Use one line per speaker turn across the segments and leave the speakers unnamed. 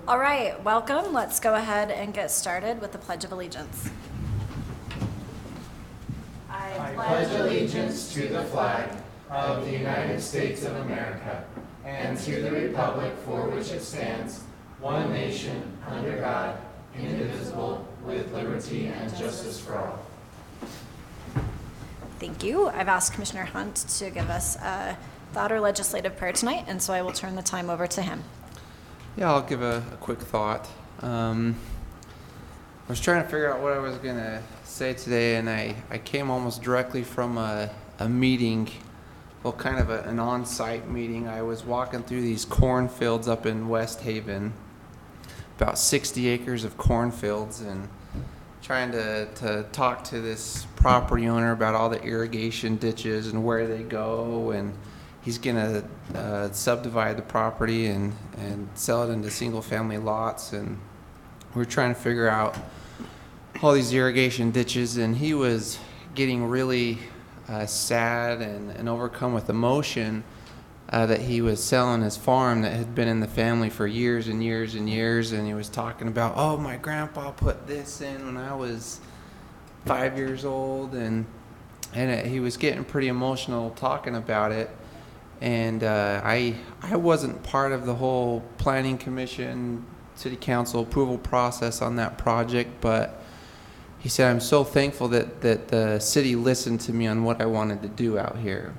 All right, welcome. Let's go ahead and get started with the Pledge of Allegiance.
I pledge allegiance to the flag of the United States of America and to the republic for which it stands, one nation, under God, indivisible, with liberty and justice for all.
Thank you. I've asked Commissioner Hunt to give us a thought or legislative prayer tonight, and so I will turn the time over to him.
Yeah, I'll give a quick thought. I was trying to figure out what I was going to say today, and I came almost directly from a meeting, well, kind of an on-site meeting. I was walking through these cornfields up in West Haven, about 60 acres of cornfields, and trying to talk to this property owner about all the irrigation ditches and where they go, and he's going to subdivide the property and sell it into single-family lots, and we're trying to figure out all these irrigation ditches, and he was getting really sad and overcome with emotion that he was selling his farm that had been in the family for years and years and years, and he was talking about, oh, my grandpa put this in when I was 5 years old, and he was getting pretty emotional talking about it. And I wasn't part of the whole planning commission, city council approval process on that project, but he said, I'm so thankful that the city listened to me on what I wanted to do out here.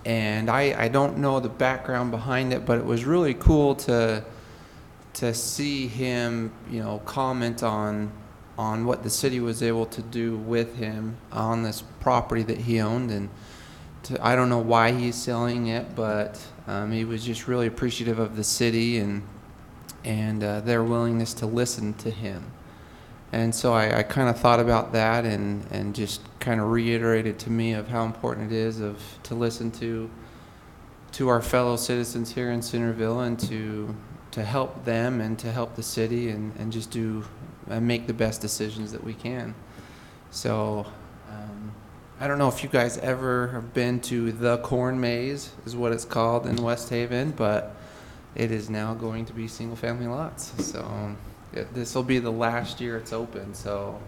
And I don't know the background behind it, but it was really cool to see him, comment on what the city was able to do with him on this property that he owned. And I don't know why he's selling it, but he was just really appreciative of the city and their willingness to listen to him. And so I kind of thought about that and just kind of reiterated to me of how important it is to listen to our fellow citizens here in Centerville and to help them and to help the city and just do and make the best decisions that we can. So I don't know if you guys ever have been to the Corn Maze, is what it's called in West Haven, but it is now going to be single-family lots. So this will be the last year it's open. So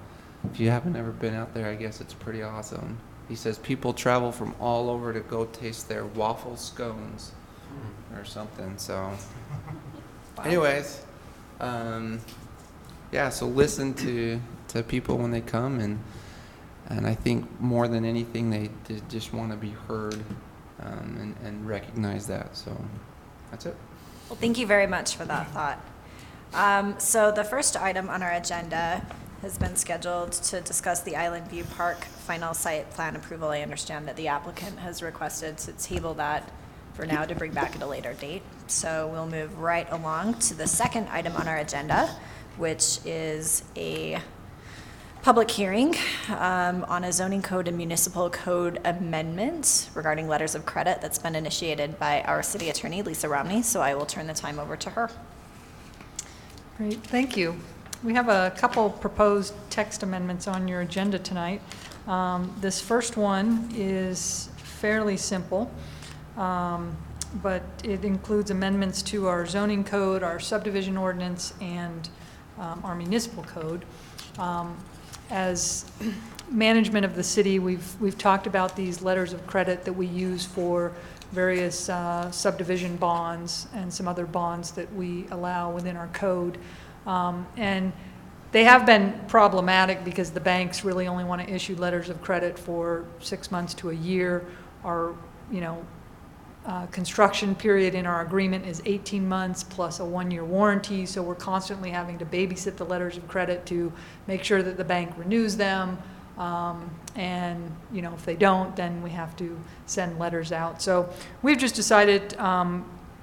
if you haven't ever been out there, I guess it's pretty awesome. He says people travel from all over to go taste their waffle scones or something. So anyways, so listen to people when they come, and I think more than anything, they just want to be heard and recognize that. So that's it.
Well, thank you very much for that thought. So the first item on our agenda has been scheduled to discuss the Island View Park final site plan approval. I understand that the applicant has requested to table that for now to bring back at a later date. So we'll move right along to the second item on our agenda, which is a public hearing on a zoning code and municipal code amendment regarding letters of credit that's been initiated by our city attorney, Lisa Romney. So I will turn the time over to her.
Great, thank you. We have a couple proposed text amendments on your agenda tonight. This first one is fairly simple, but it includes amendments to our zoning code, our subdivision ordinance, and our municipal code. As management of the city, we've talked about these letters of credit that we use for various subdivision bonds and some other bonds that we allow within our code. And they have been problematic because the banks really only want to issue letters of credit for 6 months to a year. Our, construction period in our agreement is 18 months plus a 1-year warranty, so we're constantly having to babysit the letters of credit to make sure that the bank renews them. And if they don't, then we have to send letters out. So we've just decided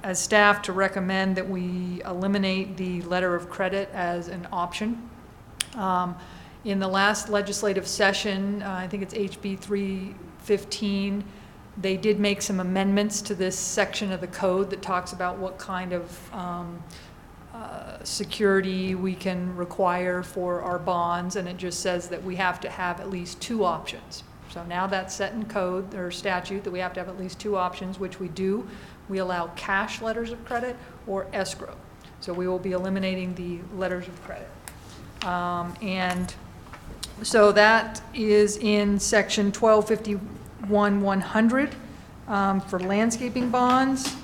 as staff to recommend that we eliminate the letter of credit as an option. In the last legislative session, I think it's HB 315, they did make some amendments to this section of the code that talks about what kind of security we can require for our bonds, and it just says that we have to have at least 2 options. So now that's set in code or statute that we have to have at least 2 options, which we do. We allow cash letters of credit or escrow. So we will be eliminating the letters of credit. And so that is in section 1251-100 for landscaping bonds.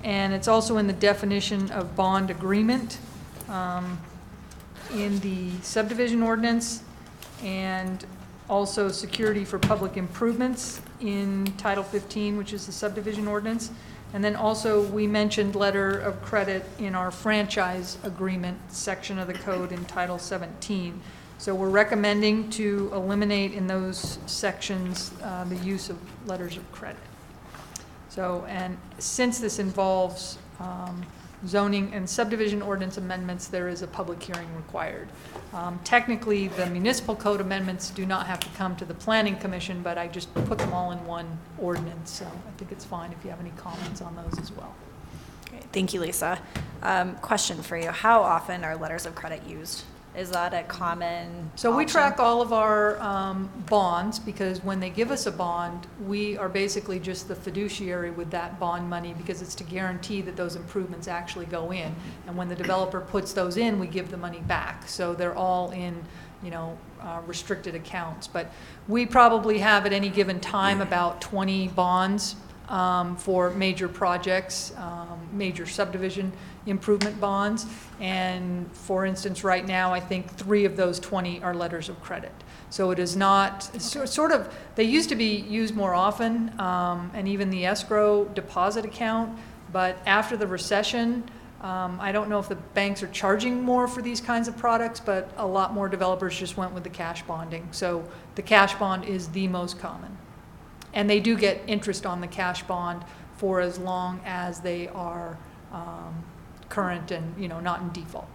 And it's also in the definition of bond agreement in the subdivision ordinance, and also security for public improvements in Title 15, which is the subdivision ordinance. And then also, we mentioned letter of credit in our franchise agreement section of the code in Title 17. So we're recommending to eliminate in those sections the use of letters of credit. So, and since this involves zoning and subdivision ordinance amendments, there is a public hearing required. Technically, the municipal code amendments do not have to come to the planning commission, but I just put them all in one ordinance, so I think it's fine if you have any comments on those as well.
Great. Thank you, Lisa. Question for you. How often are letters of credit used? Is that a common
So we
option?
track all of our bonds, because when they give us a bond, we are basically just the fiduciary with that bond money, because it's to guarantee that those improvements actually go in. And when the developer puts those in, we give the money back. So they're all in, restricted accounts. But we probably have at any given time about 20 bonds for major projects, major subdivision improvement bonds. And for instance, right now, I think 3 of those 20 are letters of credit. So it is not, sort of, they used to be used more often, and even the escrow deposit account. But after the recession, I don't know if the banks are charging more for these kinds of products, but a lot more developers just went with the cash bonding. So the cash bond is the most common. And they do get interest on the cash bond for as long as they are current and, not in default.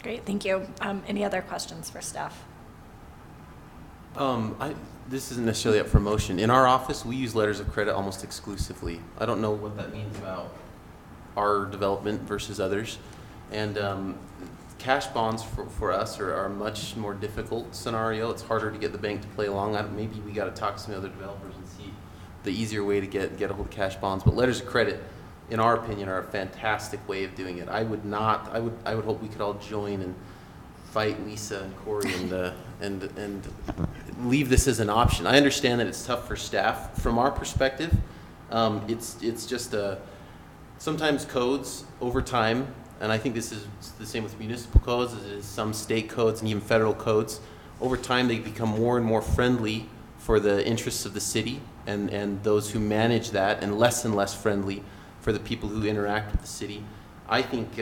Great, thank you. Any other questions for staff?
This isn't necessarily up for motion. In our office, we use letters of credit almost exclusively. I don't know what that means about our development versus others. And cash bonds for us are a much more difficult scenario. It's harder to get the bank to play along. Maybe we got to talk to some other developers and see the easier way to get a hold of cash bonds. But letters of credit, in our opinion, are a fantastic way of doing it. I would hope we could all join and fight Lisa and Corey and leave this as an option. I understand that it's tough for staff. From our perspective, it's just sometimes codes over time, and I think this is the same with municipal codes as it is some state codes and even federal codes. Over time, they become more and more friendly for the interests of the city and those who manage that, and less friendly for the people who interact with the city. I think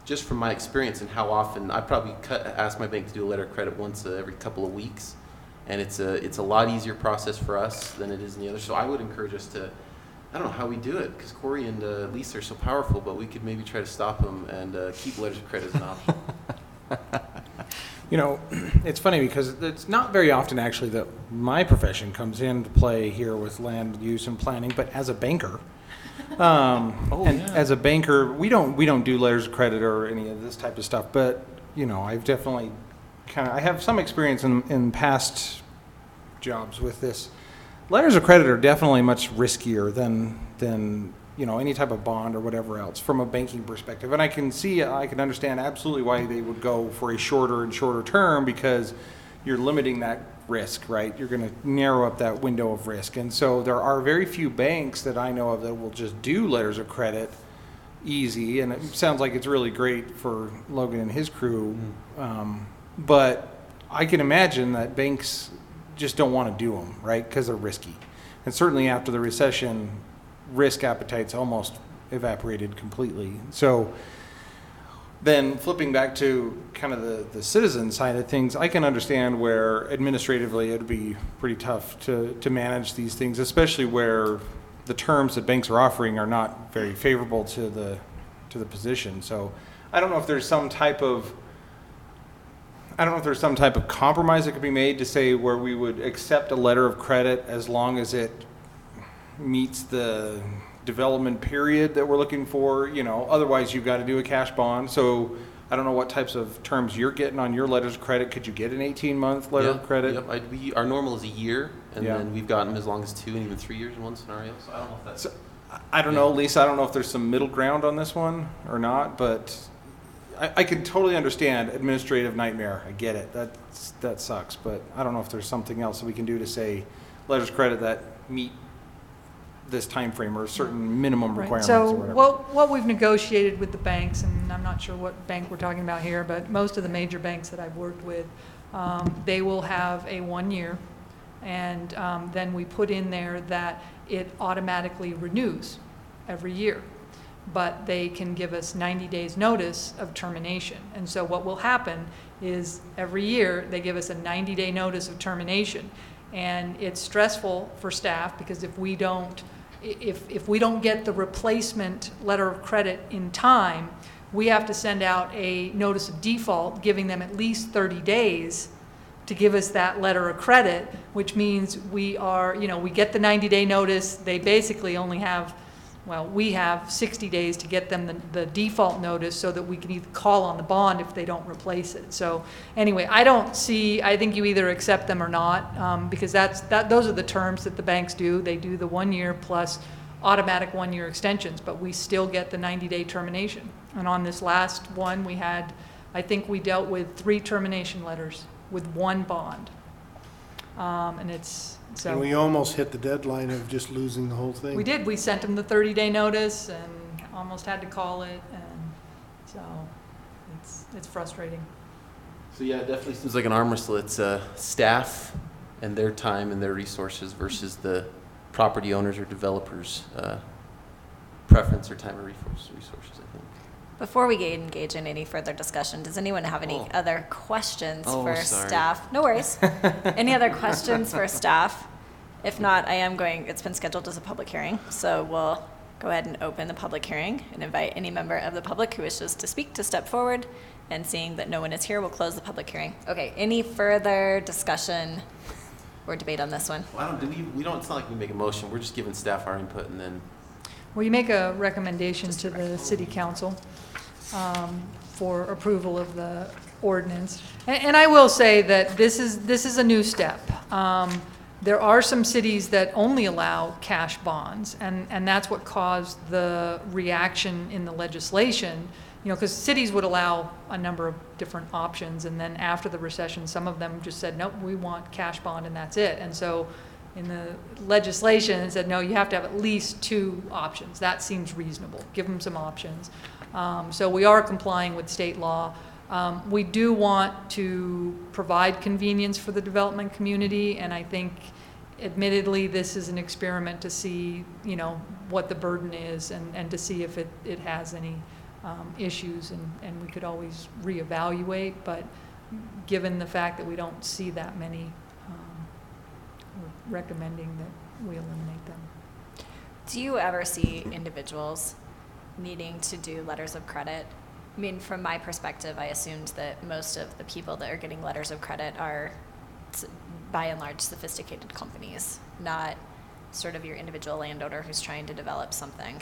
just from my experience and how often, I probably ask my bank to do a letter of credit once every couple of weeks, and it's a lot easier process for us than it is in the other. So I would encourage us to, I don't know how we do it, because Corey and Lisa are so powerful, but we could maybe try to stop them and keep letters of credit as an option.
It's funny because it's not very often actually that my profession comes into play here with land use and planning, but as a banker, as a banker, we don't do letters of credit or any of this type of stuff. But I've definitely I have some experience in past jobs with this. Letters of credit are definitely much riskier than any type of bond or whatever else from a banking perspective. And I can understand absolutely why they would go for a shorter and shorter term, because you're limiting that risk, right? You're going to narrow up that window of risk. And so there are very few banks that I know of that will just do letters of credit easy. And it sounds like it's really great for Logan and his crew. But I can imagine that banks just don't want to do them, right? Because they're risky. And certainly after the recession, risk appetite's almost evaporated completely. So then flipping back to kind of the citizen side of things, I can understand where administratively it'd be pretty tough to manage these things, especially where the terms that banks are offering are not very favorable to the position. So I don't know if there's some type of compromise that could be made to say where we would accept a letter of credit as long as it meets the development period that we're looking for. Otherwise you've got to do a cash bond. So I don't know what types of terms you're getting on your letters of credit. Could you get an 18-month letter of credit?
Yep. Our normal is a year, and then we've gotten them as long as 2 and even 3 years in one scenario. So I don't know if that's.
I don't know, Lisa, I don't know if there's some middle ground on this one or not, but I could totally understand administrative nightmare. I get it. That sucks, but I don't know if there's something else that we can do to say letters of credit that meet this time frame or certain minimum
Right.
requirements
So
or whatever.
what we've negotiated with the banks, and I'm not sure what bank we're talking about here, but most of the major banks that I've worked with, they will have a 1 year, and then we put in there that it automatically renews every year. But they can give us 90 days notice of termination. And so what will happen is every year they give us a 90-day notice of termination. And it's stressful for staff because if we don't get the replacement letter of credit in time, we have to send out a notice of default giving them at least 30 days to give us that letter of credit, which means we get the 90-day notice. They basically only have, we have 60 days to get them the default notice so that we can either call on the bond if they don't replace it. So anyway, I think you either accept them or not, because those are the terms that the banks do. They do the 1 year plus automatic 1 year extensions, but we still get the 90-day termination. And on this last one, I think we dealt with 3 termination letters with 1 bond.
And we almost hit the deadline of just losing the whole thing.
We did. We sent them the 30-day notice and almost had to call it, and so it's frustrating.
So yeah, it definitely seems like an arm wrestle. It's staff and their time and their resources versus the property owners or developers' preference or time or resources, I think.
Before we engage in any further discussion, does anyone have any other questions for
sorry.
staff? No worries. Any other questions for staff? If not, it's been scheduled as a public hearing, so we'll go ahead and open the public hearing and invite any member of the public who wishes to speak to step forward. And seeing that no one is here, we'll close the public hearing. Okay, any further discussion or debate on this one?
Well, it's not like we make a motion. We're just giving staff our input and then.
Well, you make a recommendation to the city council for approval of the ordinance. And I will say that this is a new step. There are some cities that only allow cash bonds, and that's what caused the reaction in the legislation, because cities would allow a number of different options, and then after the recession, some of them just said, nope, we want cash bond, and that's it. And so in the legislation, it said, no, you have to have at least 2 options. That seems reasonable. Give them some options. So we are complying with state law. We do want to provide convenience for the development community, and I think, admittedly, this is an experiment to see, what the burden is and to see if it has any issues, and we could always reevaluate, but given the fact that we don't see that many, we're recommending that we eliminate them.
Do you ever see individuals needing to do letters of credit? I mean, from my perspective, I assumed that most of the people that are getting letters of credit are, by and large, sophisticated companies, not sort of your individual landowner who's trying to develop something.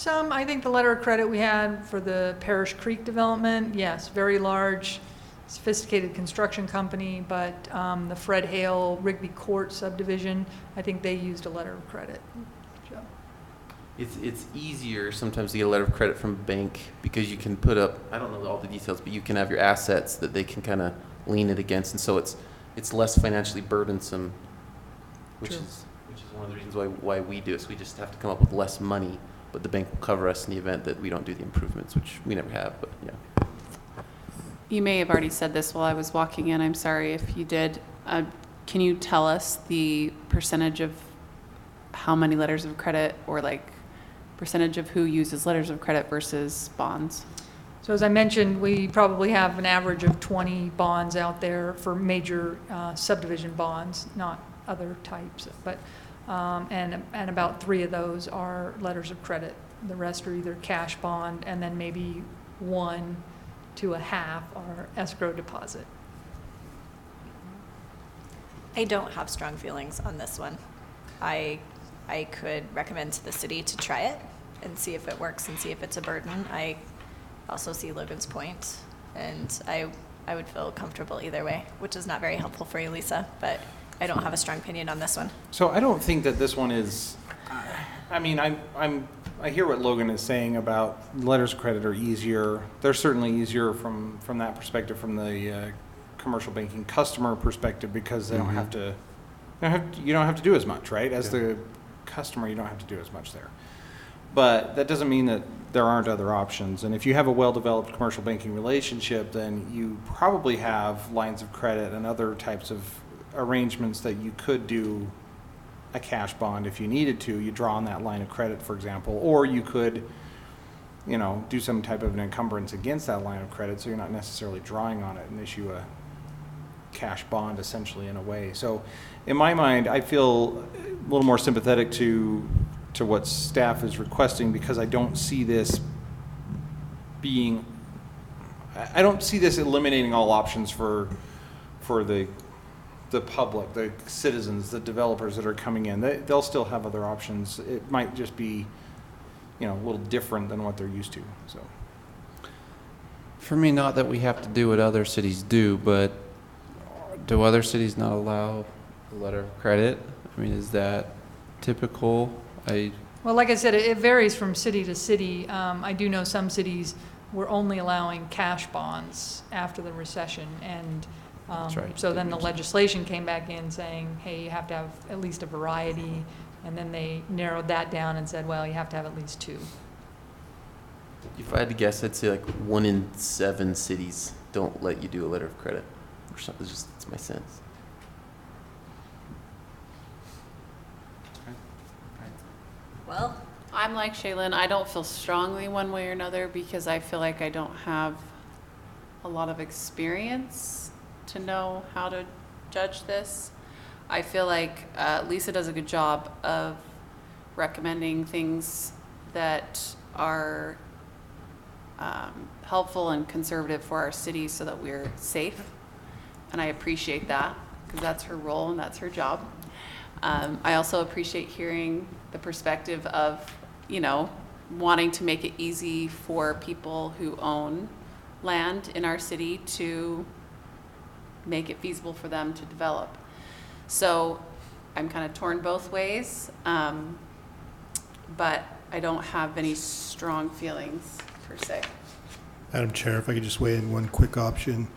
I think the letter of credit we had for the Parish Creek development, yes, very large, sophisticated construction company, but the Fred Hale Rigby Court subdivision, I think they used a letter of credit. So.
It's easier sometimes to get a letter of credit from a bank because you can put up, I don't know all the details, but you can have your assets that they can kind of lean it against, and so it's less financially burdensome, which is one of the reasons why we do it. So we just have to come up with less money, but the bank will cover us in the event that we don't do the improvements, which we never have, but yeah.
You may have already said this while I was walking in. I'm sorry if you did. Can you tell us the percentage of how many letters of credit, or percentage of who uses letters of credit versus bonds?
So as I mentioned, we probably have an average of 20 bonds out there for major subdivision bonds, not other types, but and about 3 of those are letters of credit. The rest are either cash bond, and then maybe 1 to a half are escrow deposit.
I don't have strong feelings on this one. I could recommend to the city to try it and see if it works and see if it's a burden. I also see Logan's point, and I would feel comfortable either way, which is not very helpful for you, Lisa, but I don't have a strong opinion on this one.
So I don't think that this one is, I mean, I hear what Logan is saying about letters of credit are easier. They're certainly easier from that perspective, from the commercial banking customer perspective, because they don't have to, you don't have to do as much, right? As the customer, you don't have to do as much there. But that doesn't mean that there aren't other options. And if you have a well-developed commercial banking relationship, then you probably have lines of credit and other types of arrangements that you could do a cash bond if you needed to. You draw on that line of credit, for example, or you could, do some type of an encumbrance against that line of credit, so you're not necessarily drawing on it, and issue a cash bond essentially in a way. So in my mind, I feel a little more sympathetic to what staff is requesting, because I don't see this eliminating all options for the public, the citizens, the developers that are coming in. They'll still have other options. It might just be, a little different than what they're used to. So,
For me, not that we have to do what other cities do, but do other cities not allow a letter of credit? I mean, is that typical?
Well, like I said, it varies from city to city. I do know some cities were only allowing cash bonds after the recession, and
That's right.
so then the legislation came back in saying, hey, you have to have at least a variety, and then they narrowed that down and said, well, you have to have at least two.
If I had to guess, I'd say like 1 in 7 cities don't let you do a letter of credit, or something. It's my sense.
Well,
I'm like Shaylin. I don't feel strongly one way or another because I feel like I don't have a lot of experience to know how to judge this. I feel like Lisa does a good job of recommending things that are helpful and conservative for our city so that we're safe. And I appreciate that because that's her role and that's her job. I also appreciate hearing the perspective of, wanting to make it easy for people who own land in our city to make it feasible for them to develop. So I'm kind of torn both ways, but I don't have any strong feelings per se.
Madam Chair, if I could just weigh in one quick option.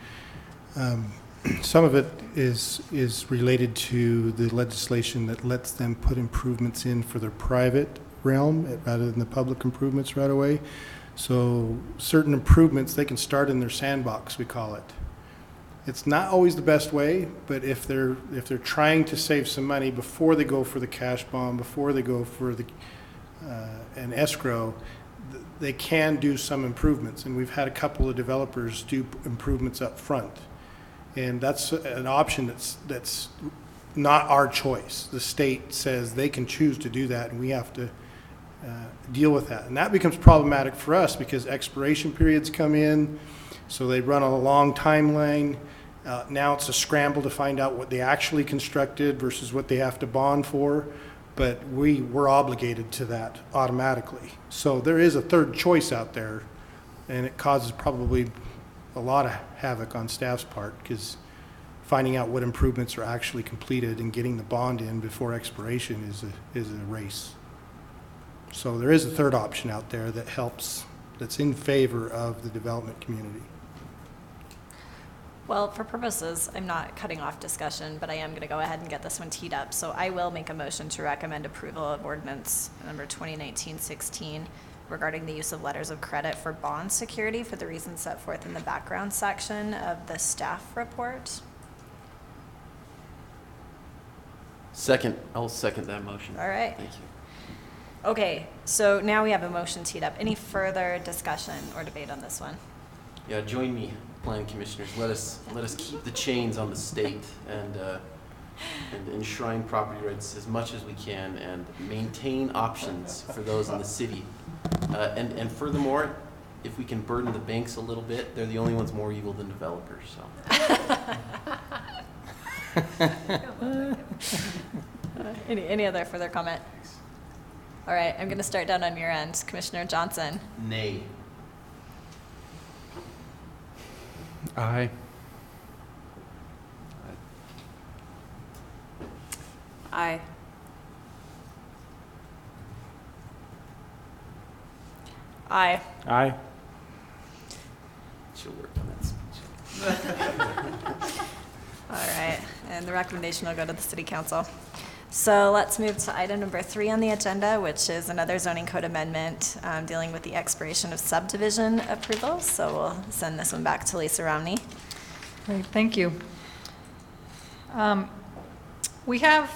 Some of it is related to the legislation that lets them put improvements in for their private realm rather than the public improvements right away. So certain improvements, they can start in their sandbox, we call it. It's not always the best way, but if they're trying to save some money before they go for the cash bond, before they go for the an escrow, they can do some improvements. And we've had a couple of developers do improvements up front. And that's an option that's not our choice. The state says they can choose to do that, and we have to deal with that. And that becomes problematic for us because expiration periods come in, so they run a long timeline. Now it's a scramble to find out what they actually constructed versus what they have to bond for, but we're obligated to that automatically. So there is a third choice out there, and it causes probably a lot of havoc on staff's part because finding out what improvements are actually completed and getting the bond in before expiration is a race. So there is a third option out there that helps, that's in favor of the development community.
well, for purposes, I'm not cutting off discussion, but I am going to go ahead and get this one teed up. So I will make a motion to recommend approval of ordinance number 2019-16 regarding the use of letters of credit for bond security for the reasons set forth in the background section of the staff report.
I'll second that motion.
All right.
Thank you.
Okay, so now we have a motion teed up. Any further discussion or debate on this one?
Yeah, join me, planning commissioners. Let us keep the chains on the state and enshrine property rights as much as we can and maintain options for those in the city. And furthermore, if we can burden the banks a little bit, they're the only ones more evil than developers. So.
Any other further comment? All right, I'm going to start down on your end. Commissioner Johnson.
Nay.
Aye.
Aye.
Aye.
Aye.
She'll work on that speech.
All right, and the recommendation will go to the city council. So let's move to item number 3 on the agenda, which is another zoning code amendment dealing with the expiration of subdivision approvals. So we'll send this one back to Lisa Romney.
Great, thank you. We have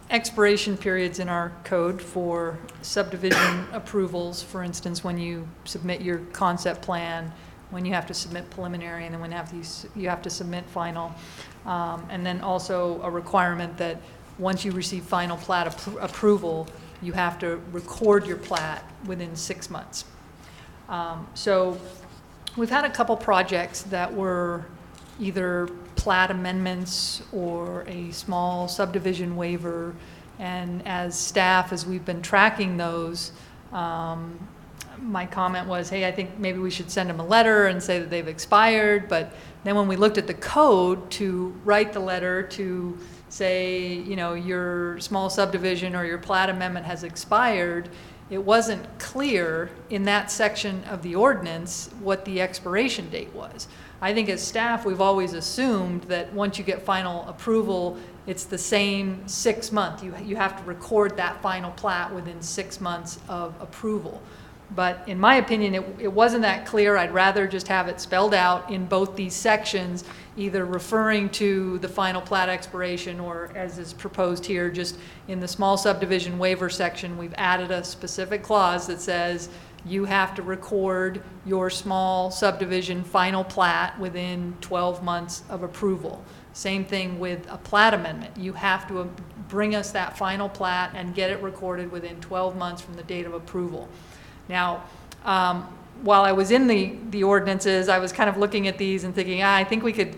expiration periods in our code for subdivision approvals. For instance, when you submit your concept plan, when you have to submit preliminary, and then when you have to submit final. And then also a requirement that once you receive final plat approval, you have to record your plat within 6 months. So we've had a couple projects that were either plat amendments or a small subdivision waiver. And as staff, as we've been tracking those, my comment was, hey, I think maybe we should send them a letter and say that they've expired. But then when we looked at the code to write the letter to say, you know, your small subdivision or your plat amendment has expired, it wasn't clear in that section of the ordinance what the expiration date was. I think as staff, we've always assumed that once you get final approval, it's the same 6 month. You have to record that final plat within 6 months of approval. But in my opinion, it wasn't that clear. I'd rather just have it spelled out in both these sections, either referring to the final plat expiration or, as is proposed here, just in the small subdivision waiver section, we've added a specific clause that says you have to record your small subdivision final plat within 12 months of approval. Same thing with a plat amendment. You have to bring us that final plat and get it recorded within 12 months from the date of approval. Now, while I was in the ordinances, I was kind of looking at these and thinking, I think we could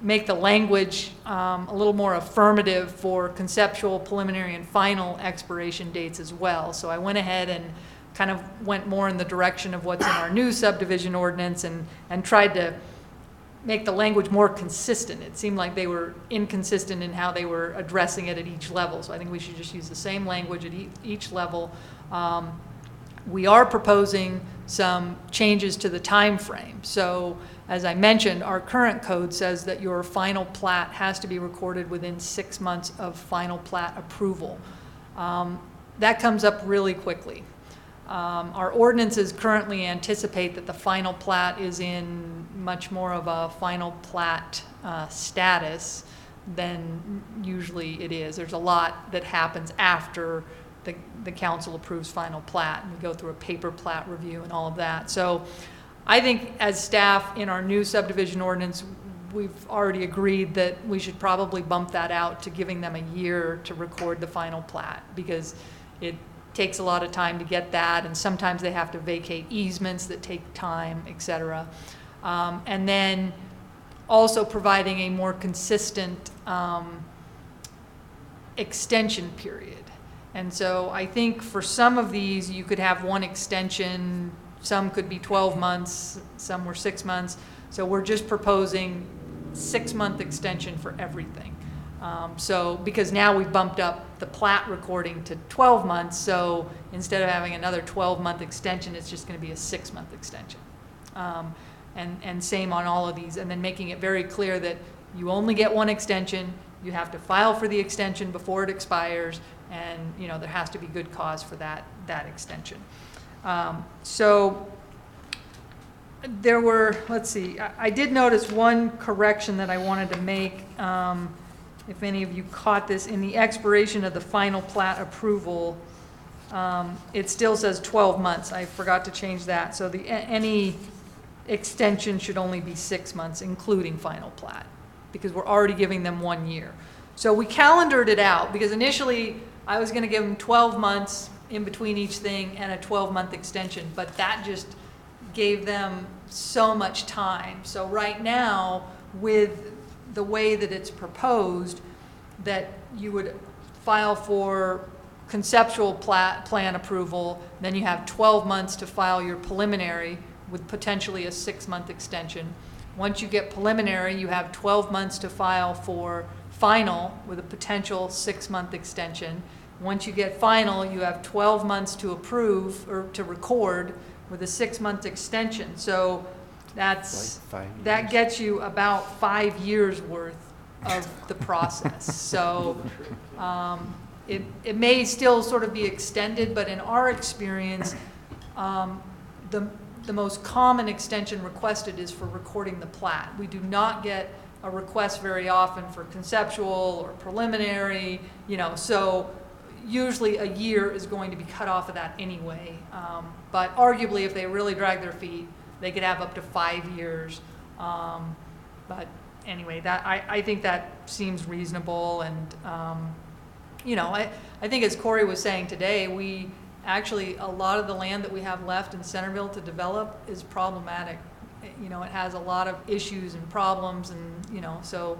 make the language a little more affirmative for conceptual, preliminary, and final expiration dates as well. So I went ahead and kind of went more in the direction of what's in our new subdivision ordinance and tried to make the language more consistent. It seemed like they were inconsistent in how they were addressing it at each level. So I think we should just use the same language at each level. We are proposing some changes to the time frame. So as I mentioned, our current code says that your final plat has to be recorded within 6 months of final plat approval. That comes up really quickly. Our ordinances currently anticipate that the final plat is in much more of a final plat status than usually it is. There's a lot that happens after the council approves final plat, and we go through a paper plat review and all of that. So I think as staff in our new subdivision ordinance, we've already agreed that we should probably bump that out to giving them a year to record the final plat, because it takes a lot of time to get that, and sometimes they have to vacate easements that take time, et cetera. And then also providing a more consistent extension period. And so I think for some of these, you could have one extension, some could be 12 months, some were 6 months. So we're just proposing 6-month extension for everything. So because now we've bumped up the plat recording to 12 months, so instead of having another 12-month extension, it's just going to be a 6-month extension. And same on all of these, and then making it very clear that you only get one extension, you have to file for the extension before it expires, and you know there has to be good cause for that extension. So there were, let's see, I did notice one correction that I wanted to make. If any of you caught this, in the expiration of the final plat approval, it still says 12 months. I forgot to change that. So any extension should only be 6 months, including final plat, because we're already giving them 1 year. So we calendared it out, because initially I was going to give them 12 months in between each thing and a 12-month extension, but that just gave them so much time. So right now, with the way that it's proposed, that you would file for conceptual plan approval, then you have 12 months to file your preliminary with potentially a 6-month extension. Once you get preliminary, you have 12 months to file for final with a potential 6-month extension. Once you get final, you have 12 months to approve or to record with a 6-month extension. So that's,
Like 5
that
years.
gets you about 5 years worth of the process. So it may still sort of be extended, but in our experience, the most common extension requested is for recording the plat. We do not get a request very often for conceptual or preliminary, so usually a year is going to be cut off of that anyway. But arguably, if they really drag their feet, they could have up to 5 years. But anyway, I think that seems reasonable, and I think as Corey was saying today, actually, a lot of the land that we have left in Centerville to develop is problematic. It has a lot of issues and problems, and so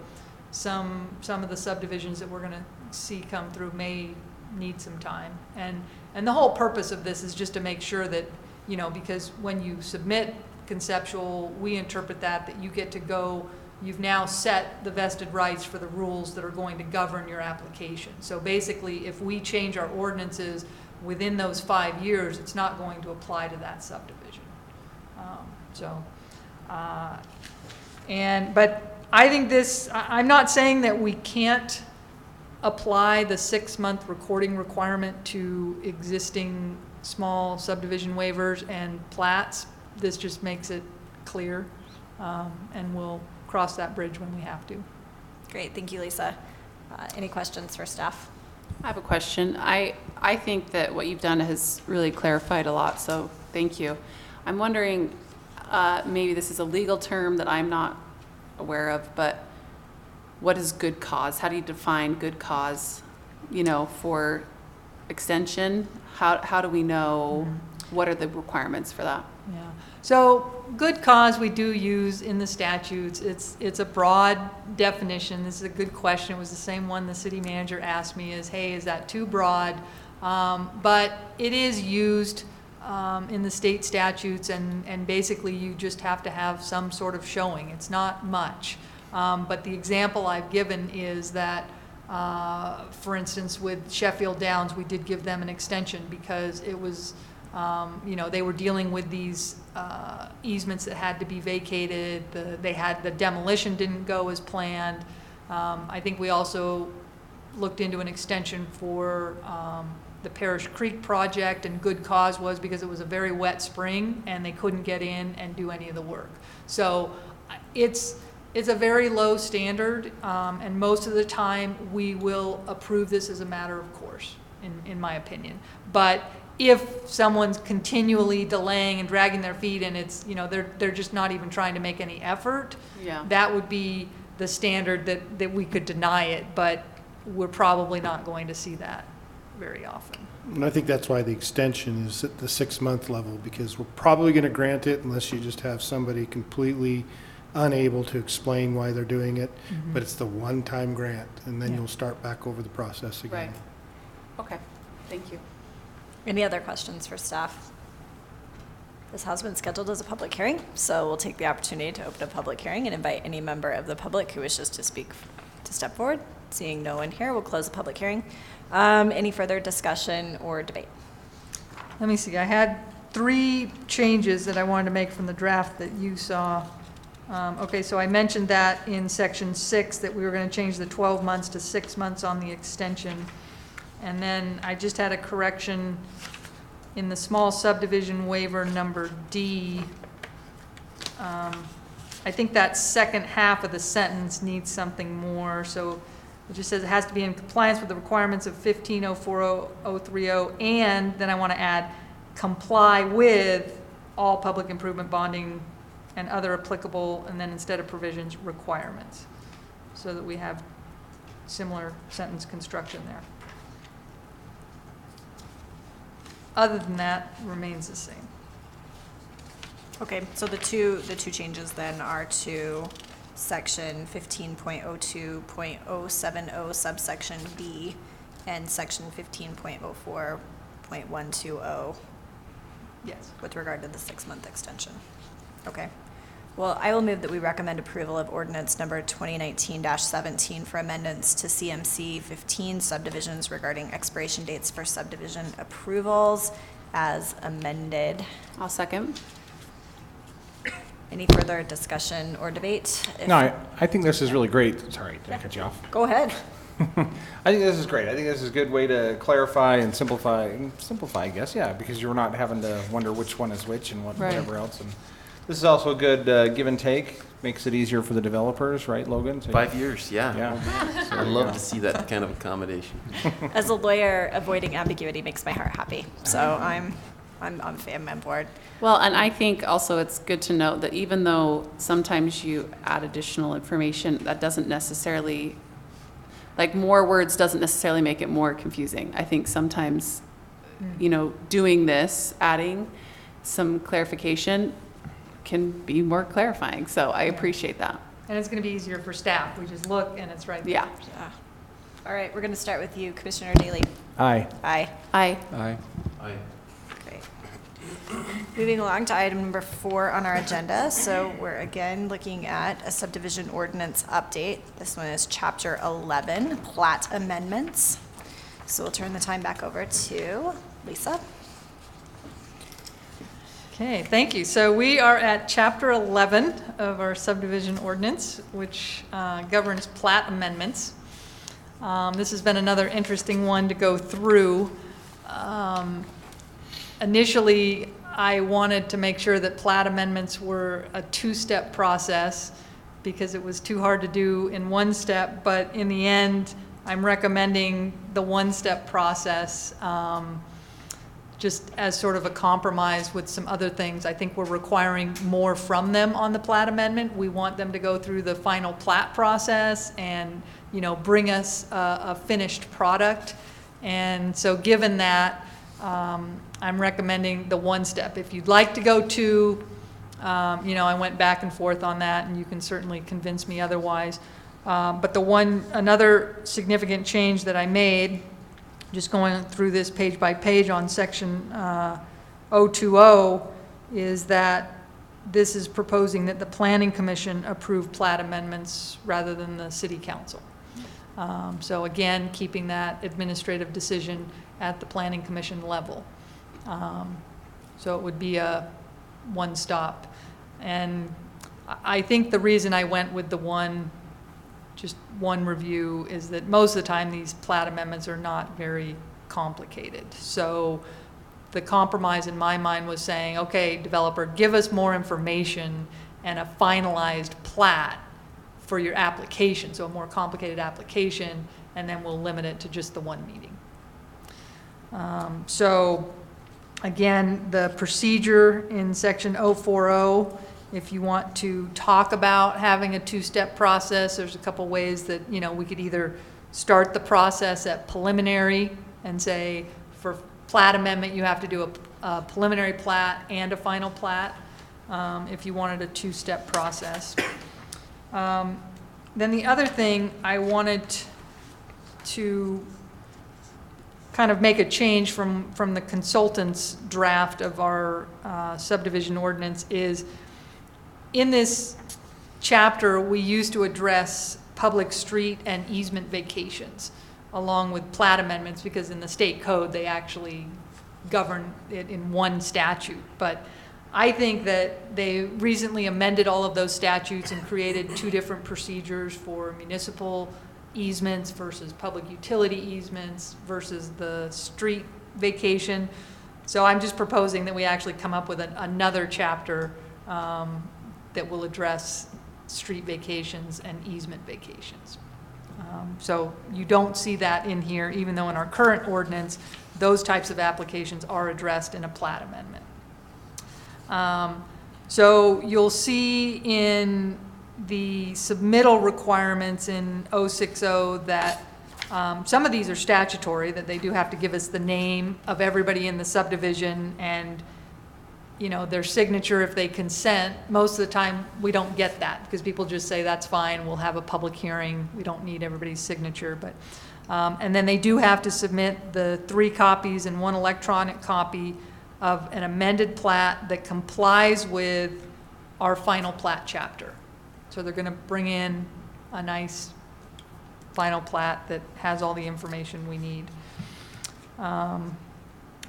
some of the subdivisions that we're going to see come through may need some time. And the whole purpose of this is just to make sure that, because when you submit conceptual, we interpret that you get to go, you've now set the vested rights for the rules that are going to govern your application. So basically, if we change our ordinances within those 5 years, it's not going to apply to that subdivision. But I think I'm not saying that we can't apply the 6-month recording requirement to existing small subdivision waivers and plats. This just makes it clear, and we'll cross that bridge when we have to.
Great, thank you, Lisa. Any questions for staff?
I have a question. I think that what you've done has really clarified a lot, so thank you. I'm wondering, maybe this is a legal term that I'm not aware of, but what is good cause? How do you define good cause, for extension? How do we know, what are the requirements for that?
Yeah. So good cause we do use in the statutes. It's a broad definition. This is a good question. It was the same one the city manager asked me hey, is that too broad? But it is used in the state statutes, and basically you just have to have some sort of showing. It's not much. But the example I've given is that, for instance, with Sheffield Downs, we did give them an extension because it was, they were dealing with these easements that had to be vacated. The demolition didn't go as planned. I think we also looked into an extension for the Parish Creek project, and good cause was because it was a very wet spring and they couldn't get in and do any of the work. So it's a very low standard, and most of the time we will approve this as a matter of course, in my opinion. But if someone's continually delaying and dragging their feet, and it's, they're just not even trying to make any effort, that would be the standard that we could deny it, but we're probably not going to see that very often.
And I think that's why the extension is at the 6-month level, because we're probably going to grant it unless you just have somebody completely unable to explain why they're doing it.
Mm-hmm.
But it's the one-time grant, and then you'll start back over the process again.
Right. Okay, thank you.
Any other questions for staff? This has been scheduled as a public hearing, so we'll take the opportunity to open a public hearing and invite any member of the public who wishes to speak to step forward. Seeing no one here, we'll close the public hearing. Any further discussion or debate?
Let me see, I had 3 changes that I wanted to make from the draft that you saw. Okay, so I mentioned that in section 6 that we were going to change the 12 months to 6 months on the extension. And then I just had a correction in the small subdivision waiver number D. I think that second half of the sentence needs something more. So it just says it has to be in compliance with the requirements of 1504030, and then I want to add comply with all public improvement bonding and other applicable, and then instead of provisions, requirements, so that we have similar sentence construction there. Other than that, remains the same.
Okay, so the two changes then are to section 15.02.070 subsection B and section 15.04.120
Yes.
with regard to the 6-month extension. Okay. Well, I will move that we recommend approval of ordinance number 2019-17 for amendments to CMC 15 subdivisions regarding expiration dates for subdivision approvals as amended.
I'll second.
Any further discussion or debate? If-
No, I think this is really great. Sorry, did I cut you off?
Go ahead.
I think this is great. I think this is a good way to clarify and simplify, I guess, yeah, because you're not having to wonder which one is which and
Right.
whatever else. And this is also a good give and take. Makes it easier for the developers, right, Logan? So
5 years, yeah.
Yeah.
I'd love to see that kind of accommodation.
As a lawyer, avoiding ambiguity makes my heart happy. So I'm on board.
Well, and I think also it's good to note that even though sometimes you add additional information, that doesn't necessarily, like more words doesn't necessarily make it more confusing. I think sometimes, you know, doing this, adding some clarification can be more clarifying. So I appreciate that.
And it's going to be easier for staff. We just look and it's right there.
Yeah.
Yeah. All right, we're going to start with you, Commissioner Daly.
Aye.
Aye.
Aye.
Aye.
Great. Moving along to item number 4 on our agenda. So we're again looking at a subdivision ordinance update. This one is Chapter 11, Plat Amendments. So we'll turn the time back over to Lisa.
Okay, thank you. So we are at Chapter 11 of our subdivision ordinance, which governs plat amendments. This has been another interesting one to go through. Initially, I wanted to make sure that plat amendments were a 2-step process because it was too hard to do in 1 step, but in the end, I'm recommending the 1-step process just as sort of a compromise with some other things. I think we're requiring more from them on the plat amendment. We want them to go through the final plat process and, you know, bring us a finished product. And so given that, I'm recommending the 1-step. If you'd like to go 2, you know, I went back and forth on that, and you can certainly convince me otherwise. But another significant change that I made, just going through this page by page on section 020, is that this is proposing that the Planning Commission approve plat amendments rather than the City Council. So again, keeping that administrative decision at the Planning Commission level. So it would be a 1-stop. And I think the reason I went with the just one review is that most of the time these plat amendments are not very complicated. So the compromise in my mind was saying, okay, developer, give us more information and a finalized plat for your application, so a more complicated application, and then we'll limit it to just the 1 meeting. So again, the procedure in section 040, if you want to talk about having a 2-step process, there's a couple ways that, you know, we could either start the process at preliminary and say for plat amendment, you have to do a preliminary plat and a final plat, if you wanted a 2-step process. Then the other thing I wanted to kind of make a change from the consultant's draft of our subdivision ordinance is, in this chapter, we used to address public street and easement vacations along with plat amendments, because in the state code, they actually govern it in 1 statute. But I think that they recently amended all of those statutes and created 2 different procedures for municipal easements versus public utility easements versus the street vacation. So I'm just proposing that we actually come up with another chapter that will address street vacations and easement vacations. So you don't see that in here, even though in our current ordinance, those types of applications are addressed in a plat amendment. So you'll see in the submittal requirements in 060 that some of these are statutory, that they do have to give us the name of everybody in the subdivision and, you know, their signature if they consent. Most of the time, we don't get that because people just say, that's fine, we'll have a public hearing. We don't need everybody's signature. But and then they do have to submit the 3 copies and 1 electronic copy of an amended plat that complies with our final plat chapter. So they're going to bring in a nice final plat that has all the information we need.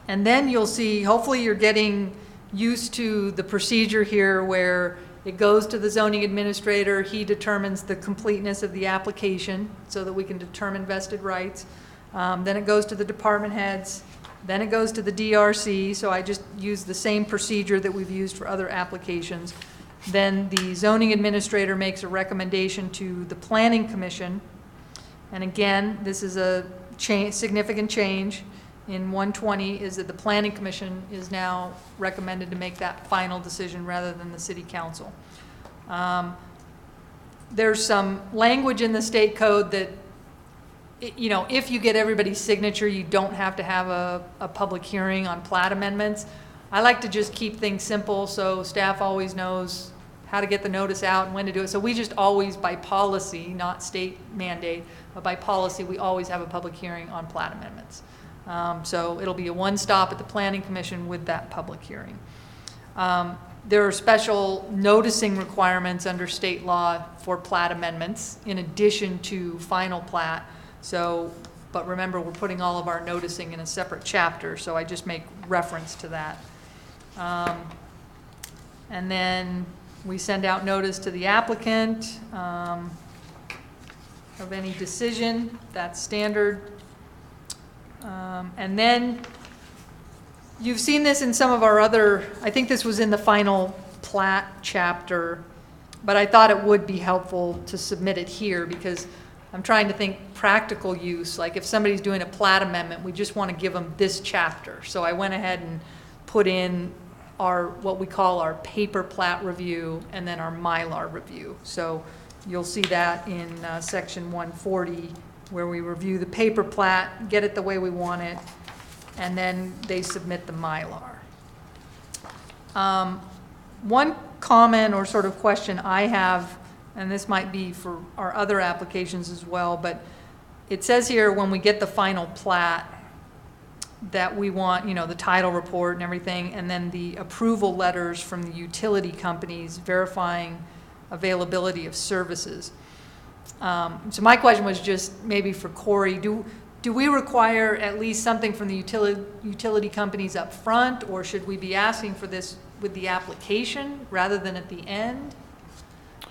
And then you'll see, hopefully you're getting used to the procedure here where it goes to the zoning administrator, he determines the completeness of the application so that we can determine vested rights. Then it goes to the department heads, then it goes to the DRC, so I just use the same procedure that we've used for other applications. Then the zoning administrator makes a recommendation to the planning commission. And again, this is a significant change in 120, is that the planning commission is now recommended to make that final decision rather than the city council. There's some language in the state code that, you know, if you get everybody's signature, you don't have to have a public hearing on plat amendments. I like to just keep things simple so staff always knows how to get the notice out and when to do it. So we just always, by policy, not state mandate, but by policy, we always have a public hearing on plat amendments. So it'll be a one-stop at the Planning Commission with that public hearing. There are special noticing requirements under state law for plat amendments in addition to final plat. So, but remember, we're putting all of our noticing in a separate chapter, so I just make reference to that. And then we send out notice to the applicant of any decision. That's standard. And then you've seen this in some of our other, I think this was in the final plat chapter, but I thought it would be helpful to submit it here because I'm trying to think practical use. Like if somebody's doing a plat amendment, we just want to give them this chapter. So I went ahead and put in our, what we call our paper plat review and then our Mylar review. So you'll see that in section 140 where we review the paper plat, get it the way we want it, and then they submit the Mylar. One comment or sort of question I have, and this might be for our other applications as well, but it says here when we get the final plat that we want, you know, the title report and everything, and then the approval letters from the utility companies verifying availability of services. So my question was just maybe for Corey, do we require at least something from the utility companies up front, or should we be asking for this with the application rather than at the end?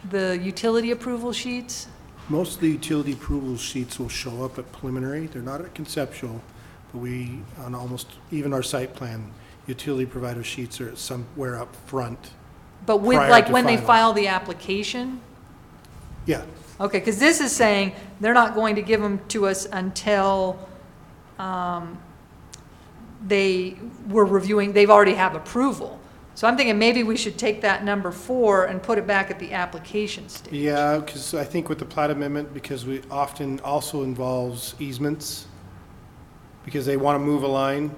The utility approval sheets?
Most of the utility approval sheets will show up at preliminary. They're not at conceptual, but we, on almost, even our site plan, utility provider sheets are somewhere up front.
But with, like, when they file the application?
Yeah.
Okay, because this is saying they're not going to give them to us until they were reviewing, they've already have approval. So I'm thinking maybe we should take that number 4 and put it back at the application stage.
Yeah, because I think with the plat amendment, because we often also involves easements, because they want to move a line,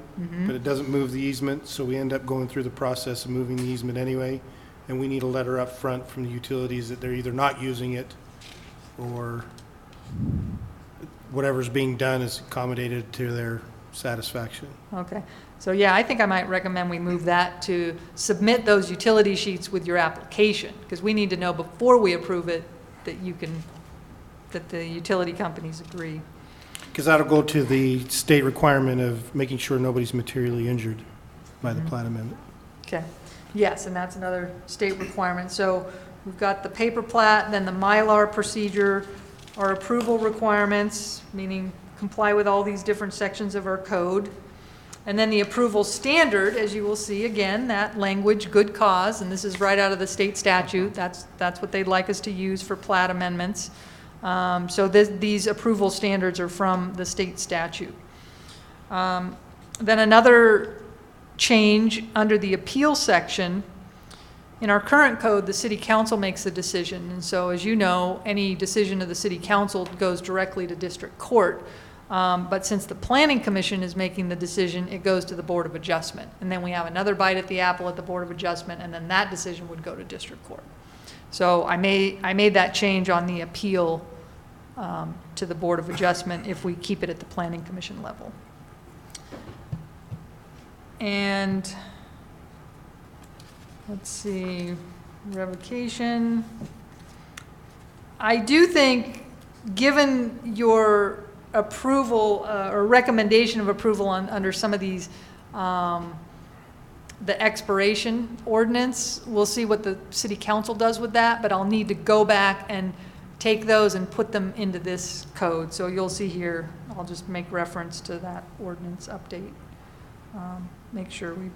but it doesn't move the easement, so we end up going through the process of moving the easement anyway, and we need a letter up front from the utilities that they're either not using it or whatever's being done is accommodated to their satisfaction.
Okay, so yeah, I think I might recommend we move that to submit those utility sheets with your application, because we need to know before we approve it that you can, that the utility companies agree.
Because that'll go to the state requirement of making sure nobody's materially injured by the plat amendment.
Okay, yes, and that's another state requirement. So we've got the paper plat, then the Mylar procedure, our approval requirements, meaning comply with all these different sections of our code. And then the approval standard, as you will see, again, that language, good cause, and this is right out of the state statute. That's what they'd like us to use for plat amendments. So these approval standards are from the state statute. Then another change under the appeal section. In our current code, the city council makes the decision. And so, as you know, any decision of the city council goes directly to district court. But since the planning commission is making the decision, it goes to the Board of Adjustment. And then we have another bite at the apple at the Board of Adjustment, and then that decision would go to district court. So I made that change on the appeal to the Board of Adjustment if we keep it at the planning commission level. And let's see, revocation. I do think, given your approval or recommendation of approval under some of these The expiration ordinance, we'll see what the city council does with that, but I'll need to go back and take those and put them into this code. So you'll see here, I'll just make reference to that ordinance update. Make sure we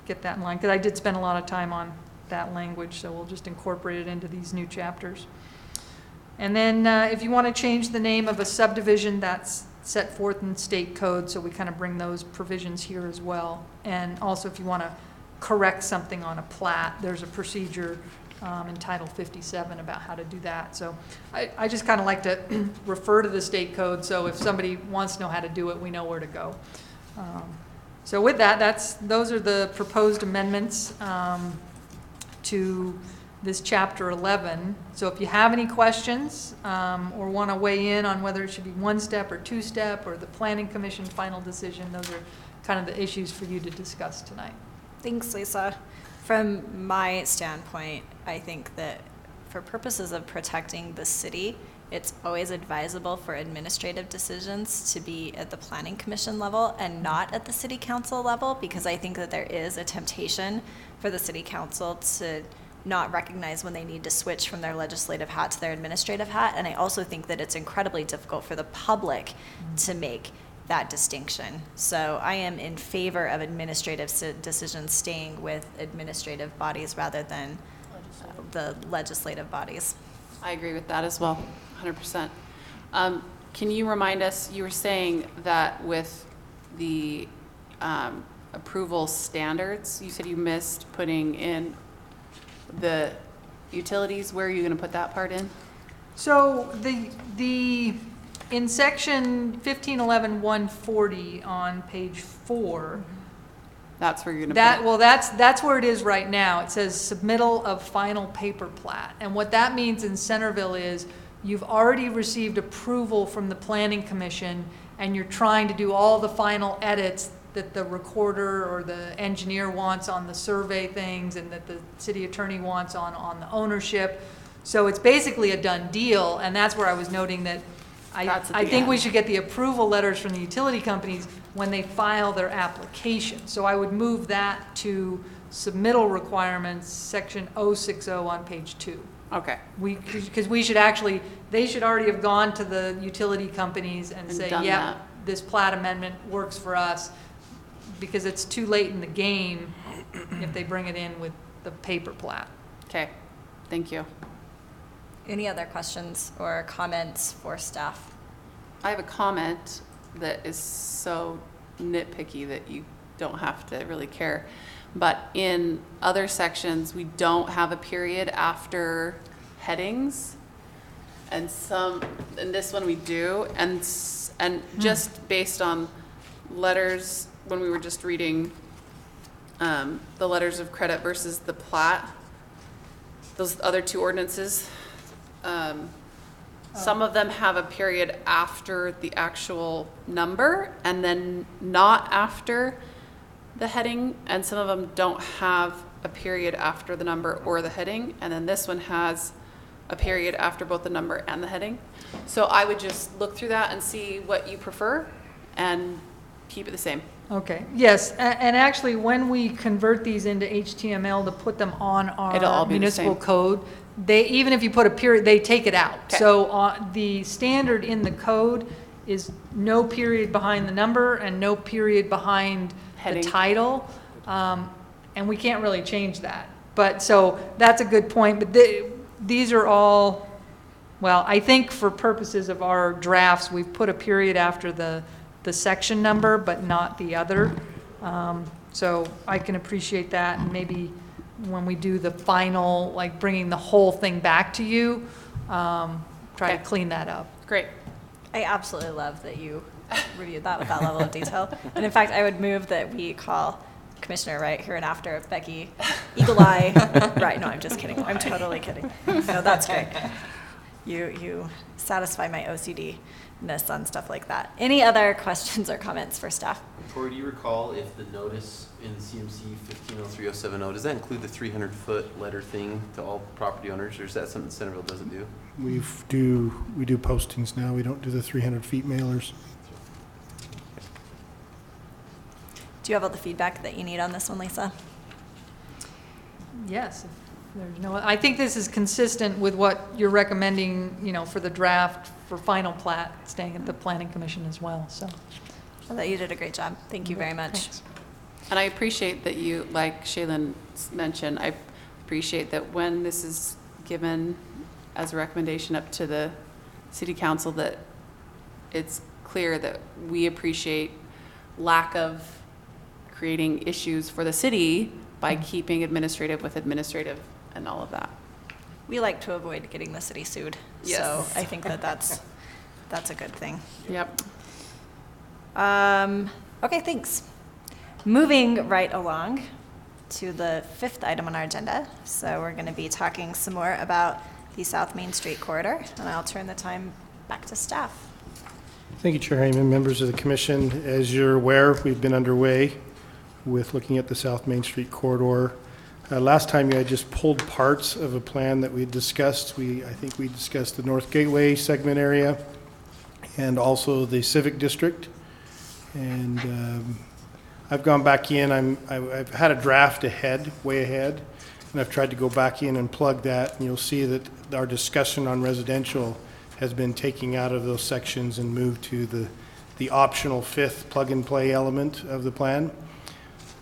get that in line, because I did spend a lot of time on that language, so we'll just incorporate it into these new chapters. And then if you want to change the name of a subdivision, that's set forth in state code, so we kind of bring those provisions here as well. And also if you want to correct something on a plat, there's a procedure in Title 57 about how to do that. So I just kind of like to refer to the state code, so if somebody wants to know how to do it, we know where to go. So with that, those are the proposed amendments to this chapter 11. So if you have any questions or want to weigh in on whether it should be one step or two step or the planning commission final decision, those are kind of the issues for you to discuss tonight.
Thanks, Lisa. From my standpoint, I think that for purposes of protecting the city, it's always advisable for administrative decisions to be at the planning commission level and not at the city council level, because I think that there is a temptation for the city council to not recognize when they need to switch from their legislative hat to their administrative hat. And I also think that it's incredibly difficult for the public to make that distinction. So I am in favor of administrative decisions staying with administrative bodies rather than the legislative bodies.
I agree with that as well, 100%. Can you remind us, you were saying that with the approval standards, you said you missed putting in the utilities. Where are you going to put that part in?
So in section 1511-140 on page 4,
that's where you're going to put it.
That's where it is right now. It says submittal of final paper plat. And what that means in Centerville is you've already received approval from the planning commission and you're trying to do all the final edits that the recorder or the engineer wants on the survey things and that the city attorney wants on the ownership. So it's basically a done deal, and that's where I was noting that I think we should get the approval letters from the utility companies when they file their application. So I would move that to submittal requirements, section 060 on page 2.
Okay.
Because they should already have gone to the utility companies and say, yeah, this plat amendment works for us, because it's too late in the game if they bring it in with the paper plat.
Okay, thank you.
Any other questions or comments for staff?
I have a comment that is so nitpicky that you don't have to really care. But in other sections, we don't have a period after headings. And in this one we do. And just based on letters, when we were just reading the letters of credit versus the plat, those other two ordinances, some of them have a period after the actual number and then not after the heading, and some of them don't have a period after the number or the heading, and then this one has a period after both the number and the heading. So I would just look through that and see what you prefer and keep it the same.
Okay, yes, and actually when we convert these into HTML to put them on
It'll all
our
be the
municipal
same.
code, even if you put a period, they take it out.
Okay.
So the standard in the code is no period behind the number and no period behind
Heading.
the title, and we can't really change that. But so that's a good point, but these are all, well, I think for purposes of our drafts, we've put a period after the section number, but not the other. So I can appreciate that, and maybe when we do the final, like bringing the whole thing back to you, try to clean that up.
Great.
I absolutely love that you reviewed that with that level of detail. And in fact, I would move that we call Commissioner Wright here and after Becky Eagle Eye. Right, no, I'm just kidding. I'm totally kidding. No, that's great. You satisfy my OCD-ness on stuff like that. Any other questions or comments for staff?
Tori, do you recall if the notice in CMC 1503-070, does that include the 300-foot letter thing to all property owners, or is that something Centerville doesn't do?
We do postings now. We don't do the 300 feet mailers.
Do you have all the feedback that you need on this one, Lisa?
Yes, if there's no, I think this is consistent with what you're recommending, for the draft for final plat, staying at the planning commission as well, so.
I thought you did a great job. Thank you very much.
Thanks.
And I appreciate that you, like Shaylin mentioned, I appreciate that when this is given as a recommendation up to the city council, that it's clear that we appreciate lack of creating issues for the city by keeping administrative with administrative and all of that.
We like to avoid getting the city sued.
Yes.
So I think that that's a good thing.
Yep.
Okay, thanks. Moving right along to the 5th item on our agenda. So we're going to be talking some more about the South Main Street corridor, and I'll turn the time back to staff.
Thank you, Chair Hyman, members of the commission. As you're aware, we've been underway with looking at the South Main Street corridor. Last time, I just pulled parts of a plan that we discussed. I think we discussed the North Gateway segment area and also the Civic District. And I've gone back in. I've had a draft way ahead, and I've tried to go back in and plug that. And you'll see that our discussion on residential has been taking out of those sections and moved to the optional 5th plug-and-play element of the plan.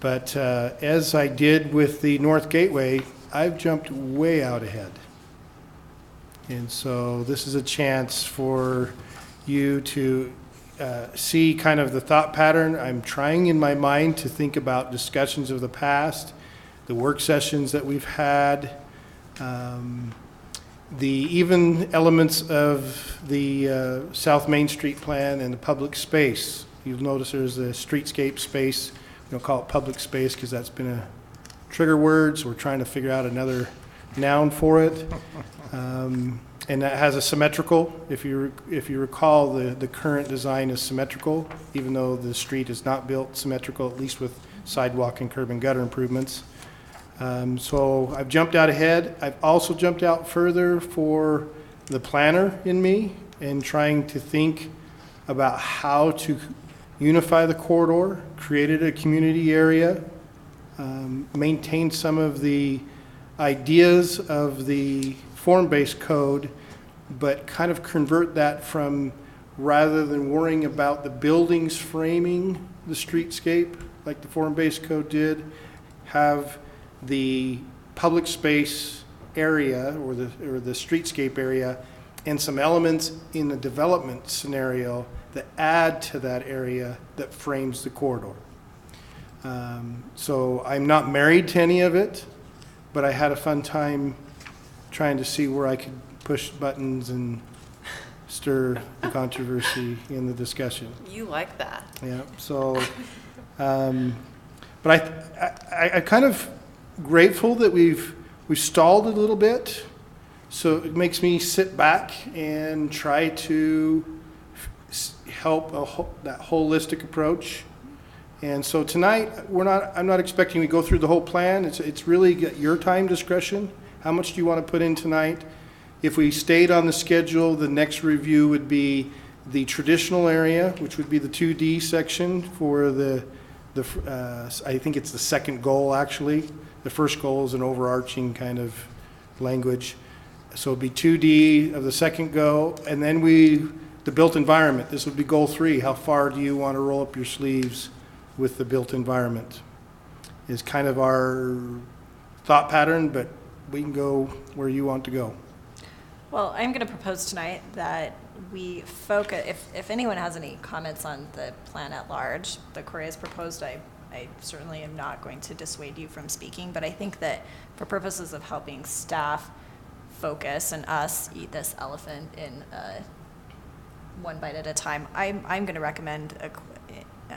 But as I did with the North Gateway, I've jumped way out ahead. And so this is a chance for you to see kind of the thought pattern. I'm trying in my mind to think about discussions of the past, the work sessions that we've had, the even elements of the South Main Street plan and the public space. You'll notice there's a streetscape space. We don't call it public space because that's been a trigger word, so we're trying to figure out another noun for it. And that has a symmetrical. If you recall, the current design is symmetrical, even though the street is not built symmetrical, at least with sidewalk and curb and gutter improvements. So I've jumped out ahead. I've also jumped out further for the planner in me and trying to think about how to unify the corridor, created a community area, maintained some of the ideas of the form-based code, but kind of convert that from, rather than worrying about the buildings framing the streetscape like the form-based code did, have the public space area or the streetscape area and some elements in the development scenario that add to that area that frames the corridor. So I'm not married to any of it, but I had a fun time trying to see where I could push buttons and stir the controversy in the discussion.
You like that.
Yeah, so, but I kind of grateful that we've stalled a little bit, so it makes me sit back and try to help that holistic approach. And so tonight, I'm not expecting to go through the whole plan. It's really at your time discretion. How much do you want to put in tonight? If we stayed on the schedule, the next review would be the traditional area, which would be the 2D section for I think it's the second goal, actually. The first goal is an overarching kind of language. So it'd be 2D of the second go, and then the built environment. This would be goal 3. How far do you want to roll up your sleeves with the built environment? Is kind of our thought pattern, but we can go where you want to go.
Well, I'm going to propose tonight that we focus, if anyone has any comments on the plan at large, the Corey has proposed, I certainly am not going to dissuade you from speaking, but I think that for purposes of helping staff focus and us eat this elephant in one bite at a time, I'm going to recommend,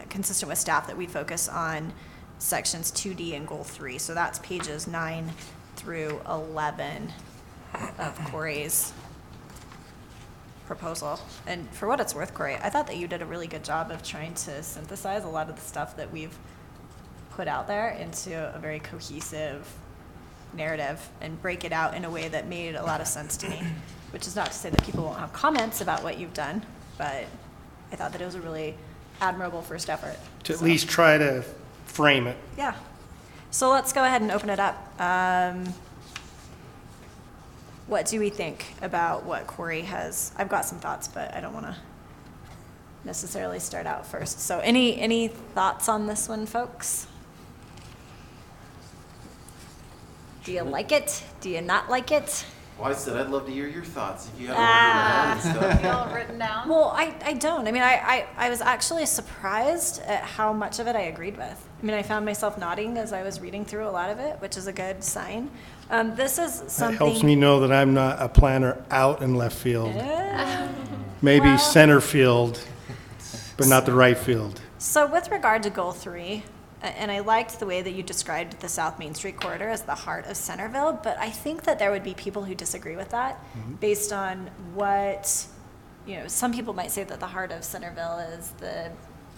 consistent with staff, that we focus on sections 2D and goal 3. So that's pages 9 through 11 of Corey's proposal. And for what it's worth, Corey, I thought that you did a really good job of trying to synthesize a lot of the stuff that we've put out there into a very cohesive narrative and break it out in a way that made a lot of sense to me, which is not to say that people won't have comments about what you've done, but I thought that it was a really admirable first effort.
To at least try to frame it.
Yeah. So let's go ahead and open it up. What do we think about what Corey has? I've got some thoughts, but I don't want to necessarily start out first. So any thoughts on this one, folks? Do you like it? Do you not like it?
Well, I said I'd love to hear your thoughts if you had
Ah.
a little bit of stuff.
All written down?
Well, I don't. I mean, I was actually surprised at how much of it I agreed with. I mean, I found myself nodding as I was reading through a lot of it, which is a good sign. This is
That
something.
helps me know that I'm not a planner out in left field. Maybe
Well-
center field, but not the right field.
So with regard to goal 3, and I liked the way that you described the South Main Street corridor as the heart of Centerville, but I think that there would be people who disagree with that based on what, some people might say that the heart of Centerville is the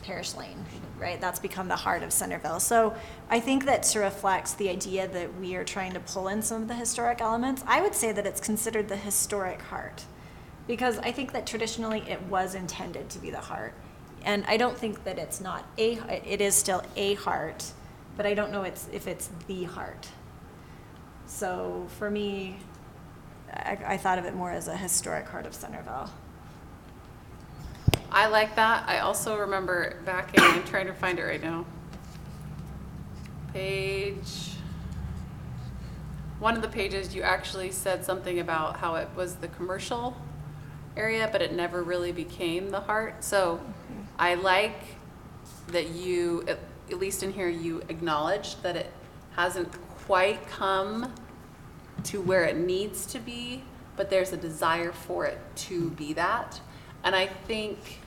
Parish Lane, right? That's become the heart of Centerville. So I think that to reflect the idea that we are trying to pull in some of the historic elements, I would say that it's considered the historic heart, because I think that traditionally it was intended to be the heart. And I don't think that it's not it is still a heart, but I don't know if it's the heart. So for me, I thought of it more as a historic heart of Centerville.
I like that. I also remember back in, I'm trying to find it right now. One of the pages, you actually said something about how it was the commercial area, but it never really became the heart. So I like that you, at least in here, you acknowledged that it hasn't quite come to where it needs to be, but there's a desire for it to be that. And I think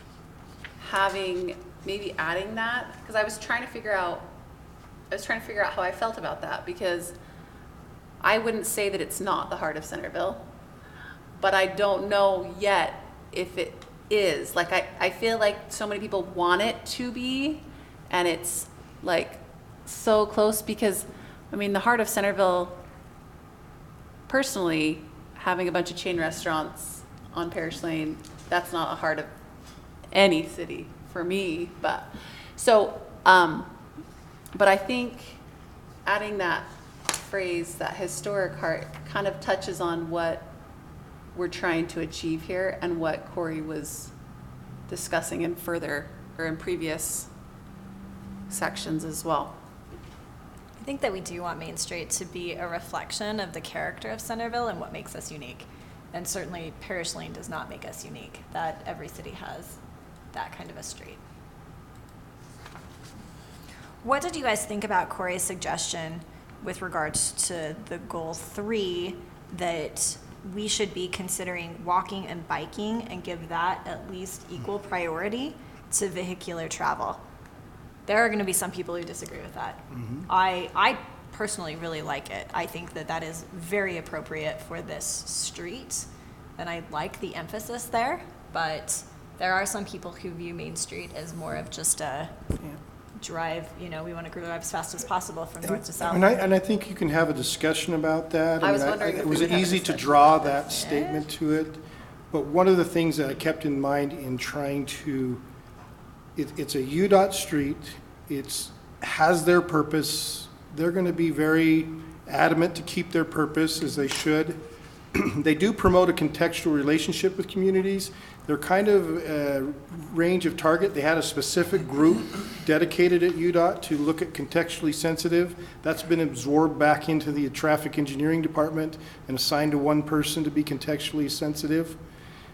maybe adding that, because I was trying to figure out how I felt about that, because I wouldn't say that it's not the heart of Centerville, but I don't know yet if it is. Like, I feel like so many people want it to be, and it's like so close, because I mean, the heart of Centerville, personally, having a bunch of chain restaurants on Parish Lane, that's not a heart of any city for me. But I think adding that phrase, that historic heart, kind of touches on what we're trying to achieve here and what Corey was discussing in previous sections as well.
I think that we do want Main Street to be a reflection of the character of Centerville and what makes us unique. And certainly Parish Lane does not make us unique. That every city has that kind of a street. What did you guys think about Corey's suggestion with regards to the goal 3, that we should be considering walking and biking and give that at least equal priority to vehicular travel? There are going to be some people who disagree with that. I personally really like it. I think that that is very appropriate for this street, and I like the emphasis there, but there are some people who view Main Street as more of just a drive, we want to drive as fast as possible from north to south.
And I think you can have a discussion about that.
I was
mean,
wondering if
it
we
was
would have a
easy to
discussion
draw
about
that statement to it, but one of the things that I kept in mind in trying to, it's a UDOT street, has their purpose. They're going to be very adamant to keep their purpose, as they should. They do promote a contextual relationship with communities. They're kind of range of target. They had a specific group dedicated at UDOT to look at contextually sensitive. That's been absorbed back into the traffic engineering department and assigned to one person to be contextually sensitive.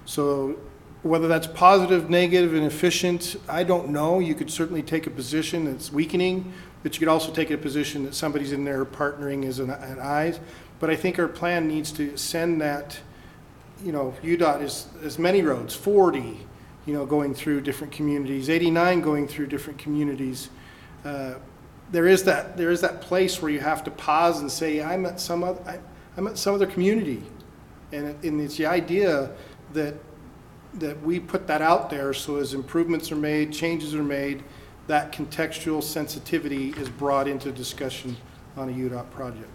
So whether that's positive, negative, and efficient, I don't know. You could certainly take a position that's weakening, but you could also take a position that somebody's in there partnering as an eyes. But I think our plan needs to send that, UDOT is as many roads, 40, going through different communities, 89 going through different communities. There is that place where you have to pause and say, I'm at some other community, and it's the idea that we put that out there, so as improvements are made, changes are made, that contextual sensitivity is brought into discussion on a UDOT project.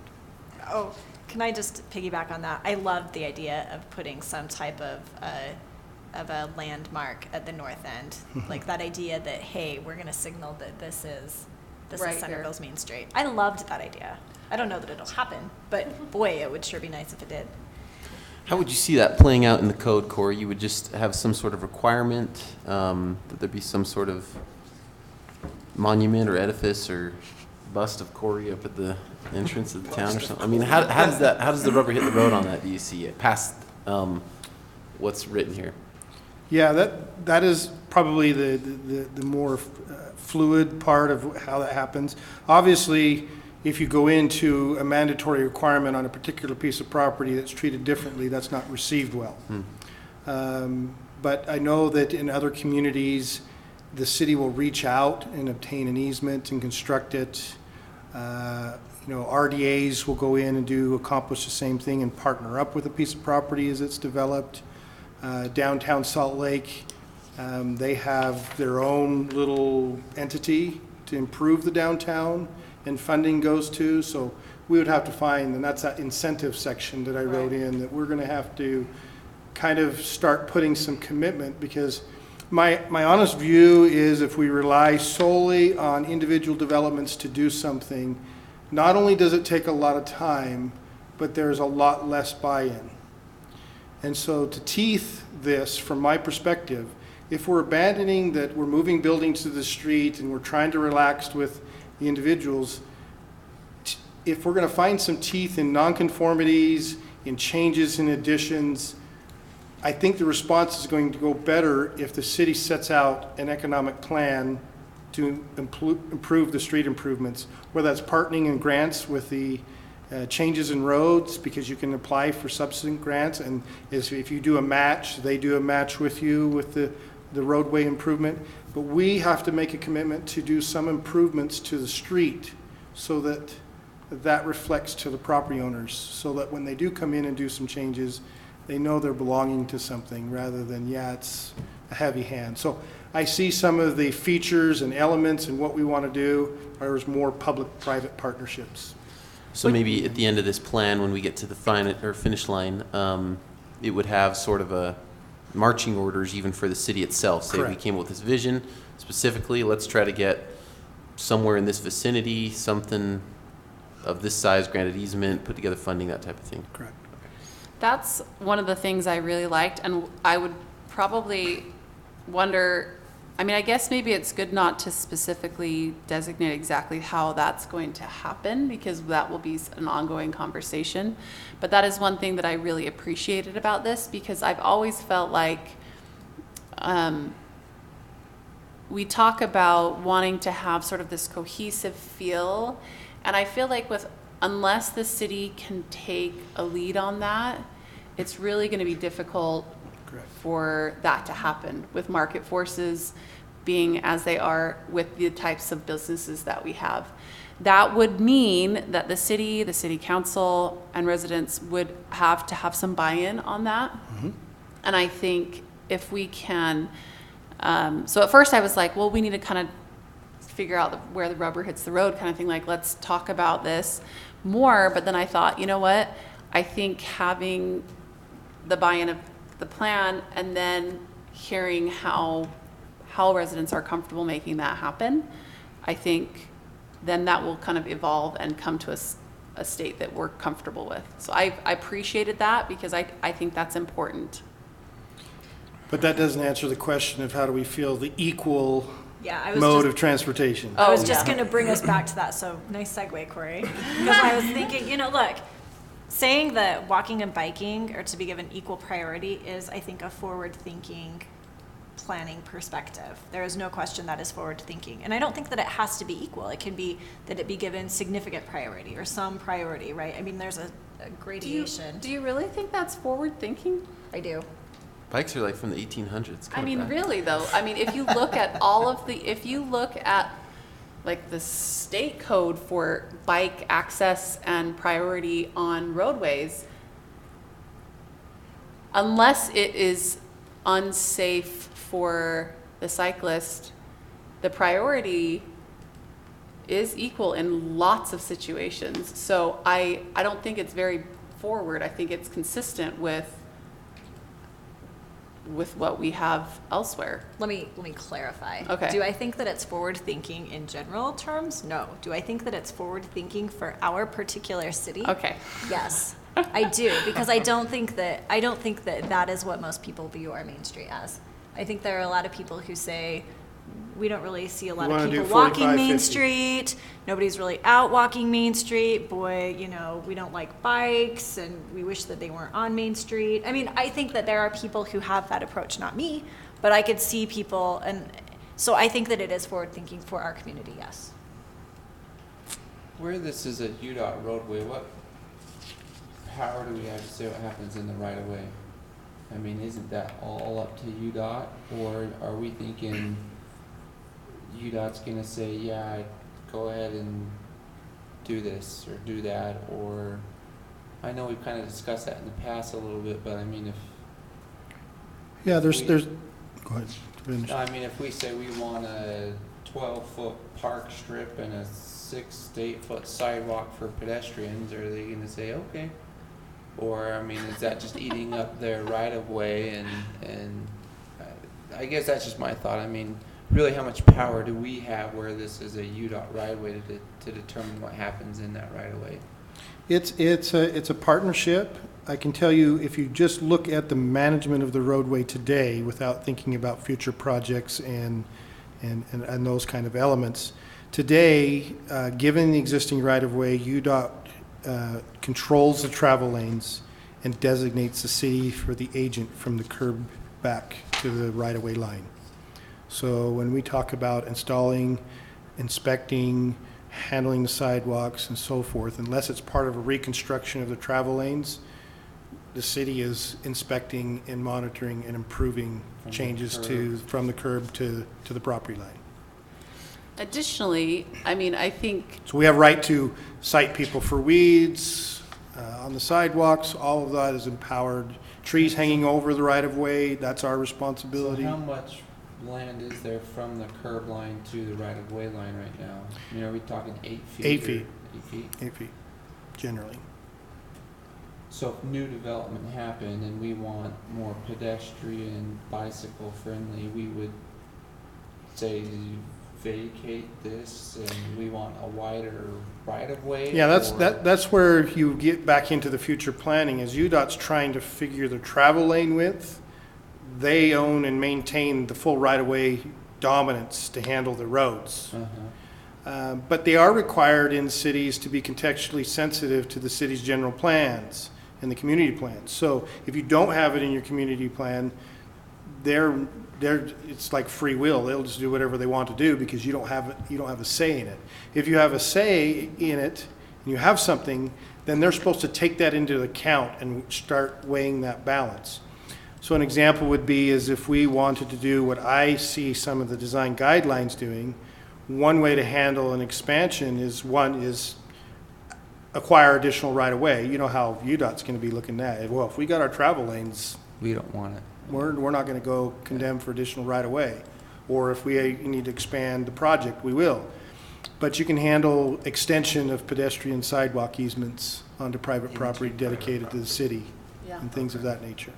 Oh, can I just piggyback on that? I love the idea of putting some type of a landmark at the north end. Like that idea that, hey, we're going to signal that this is this
Right
is
here.
Centerville's Main Street. I loved that idea. I don't know that it'll happen, but boy, it would sure be nice if it did.
How would you see that playing out in the code, Corey? You would just have some sort of requirement, that there be some sort of monument or edifice or bust of Corey up at the entrance of the town or something? I mean, how does the rubber hit the road on that, do you see it, past what's written here?
Yeah, that is probably the more fluid part of how that happens. Obviously, if you go into a mandatory requirement on a particular piece of property that's treated differently, that's not received well. But I know that in other communities, the city will reach out and obtain an easement and construct it. RDAs will go in and accomplish the same thing and partner up with a piece of property as it's developed. Downtown Salt Lake, they have their own little entity to improve the downtown, and funding goes to. So we would have to find, and that's that incentive section that I wrote in, that we're going to have to kind of start putting some commitment, because my honest view is if we rely solely on individual developments to do something, not only does it take a lot of time, but there's a lot less buy-in. And so to teeth this, from my perspective, if we're abandoning that, we're moving buildings to the street and we're trying to relax with the individuals, if we're going to find some teeth in nonconformities, in changes, in additions, I think the response is going to go better if the city sets out an economic plan to improve the street improvements, whether that's partnering in grants with the changes in roads, because you can apply for subsequent grants, and if you do a match, they do a match with you with the roadway improvement. But we have to make a commitment to do some improvements to the street so that reflects to the property owners, so that when they do come in and do some changes, they know they're belonging to something rather than, it's a heavy hand. So I see some of the features and elements and what we want to do are more public-private partnerships.
So maybe at the end of this plan, when we get to the finish line, it would have sort of a marching orders even for the city itself. Say
Correct.
we came up with this vision specifically, let's try to get somewhere in this vicinity, something of this size, granted easement, put together funding, that type of thing.
Correct.
That's one of the things I really liked, and I would probably wonder, I guess maybe it's good not to specifically designate exactly how that's going to happen, because that will be an ongoing conversation. But that is one thing that I really appreciated about this, because I've always felt like we talk about wanting to have sort of this cohesive feel, and I feel like unless the city can take a lead on that, it's really going to be difficult
Correct.
for that to happen, with market forces being as they are, with the types of businesses that we have. That would mean that the city council, and residents would have to have some buy-in on that.
Mm-hmm.
And I think if we can, so at first I was like, well, we need to kind of figure out where the rubber hits the road kind of thing, like let's talk about this more. But then I thought, you know what, I think having the buy-in of the plan and then hearing how residents are comfortable making that happen, I think then that will kind of evolve and come to a state that we're comfortable with. So I appreciated that, because I think that's important.
But that doesn't answer the question of how do we feel the equal
I was
mode
just,
of transportation.
I was
Oh,
just
yeah.
going to bring us back to that. So nice segue, Corey. Because I was thinking, look, saying that walking and biking are to be given equal priority is, I think, a forward-thinking planning perspective. There is no question that is forward-thinking. And I don't think that it has to be equal. It can be that it be given significant priority or some priority, right? There's a gradation.
Do you really think that's forward thinking?
I do.
Bikes are like from the 1800s.
Really though, if you look at if you look at like the state code for bike access and priority on roadways, unless it is unsafe for the cyclist, the priority is equal in lots of situations. So I don't think it's very forward. I think it's consistent with with what we have elsewhere.
Let me clarify.
Okay.
Do I think that it's forward thinking in general terms? No. Do I think that it's forward thinking for our particular city?
Okay.
Yes, I do, because I don't think that that is what most people view our Main Street as. I think there are a lot of people who say we don't really see a lot
You
of
wanna do
people walking
45,
Main
50.
Street. Nobody's really out walking Main Street. Boy, we don't like bikes, and we wish that they weren't on Main Street. I mean, I think that there are people who have that approach, not me, but I could see people, and so I think that it is forward thinking for our community, yes.
Where this is a UDOT roadway, what power do we have to say what happens in the right of way? I mean, isn't that all up to UDOT, or are we thinking UDOT's gonna say, yeah, go ahead and do this or do that, or I know we've kind of discussed that in the past a little bit, but I mean,
Yeah, there's,
We-
go ahead. Finish.
I mean, if we say we want a 12-foot park strip and a 6 to 8 foot sidewalk for pedestrians, are they gonna say, okay? Or, I mean, is that just eating up their right of way, and I guess that's just my thought. I mean, really, how much power do we have where this is a UDOT right of way to determine what happens in that right of way?
It's a partnership. I can tell you, if you just look at the management of the roadway today without thinking about future projects and those kind of elements, today, given the existing right-of-way, UDOT controls the travel lanes and designates the city for the agent from the curb back to the right-of-way line. So when we talk about installing, inspecting, handling the sidewalks and so forth, unless it's part of a reconstruction of the travel lanes, the city is inspecting and monitoring and improving
From the
changes from the curb to the property line.
Additionally, I mean, I think,
So we have right to cite people for weeds on the sidewalks. All of that is empowered. Trees hanging over the right-of-way, that's our responsibility.
So how much land is there from the curb line to the right of way line right now? I mean, are we talking 8 feet?
8
or
feet.
8 feet?
8 feet, generally.
So if new development happened and we want more pedestrian, bicycle friendly, we would say vacate this and we want a wider right of way?
Yeah,
or-
that's where you get back into the future planning, is UDOT's trying to figure the travel lane width. They own and maintain the full right-of-way dominance to handle the roads.
Uh-huh.
But they are required in cities to be contextually sensitive to the city's general plans and the community plans. So if you don't have it in your community plan, it's like free will. They'll just do whatever they want to do because you don't have a say in it. If you have a say in it and you have something, then they're supposed to take that into account and start weighing that balance. So an example would be is if we wanted to do what I see some of the design guidelines doing, one way to handle an expansion is acquire additional right-of-way. You know how UDOT's going to be looking at it. Well, if we got our travel lanes,
We don't want it.
we're not going to go condemn for additional right-of-way. Or if we need to expand the project, we will. But you can handle extension of pedestrian sidewalk easements onto private property dedicated to the city and things of that nature.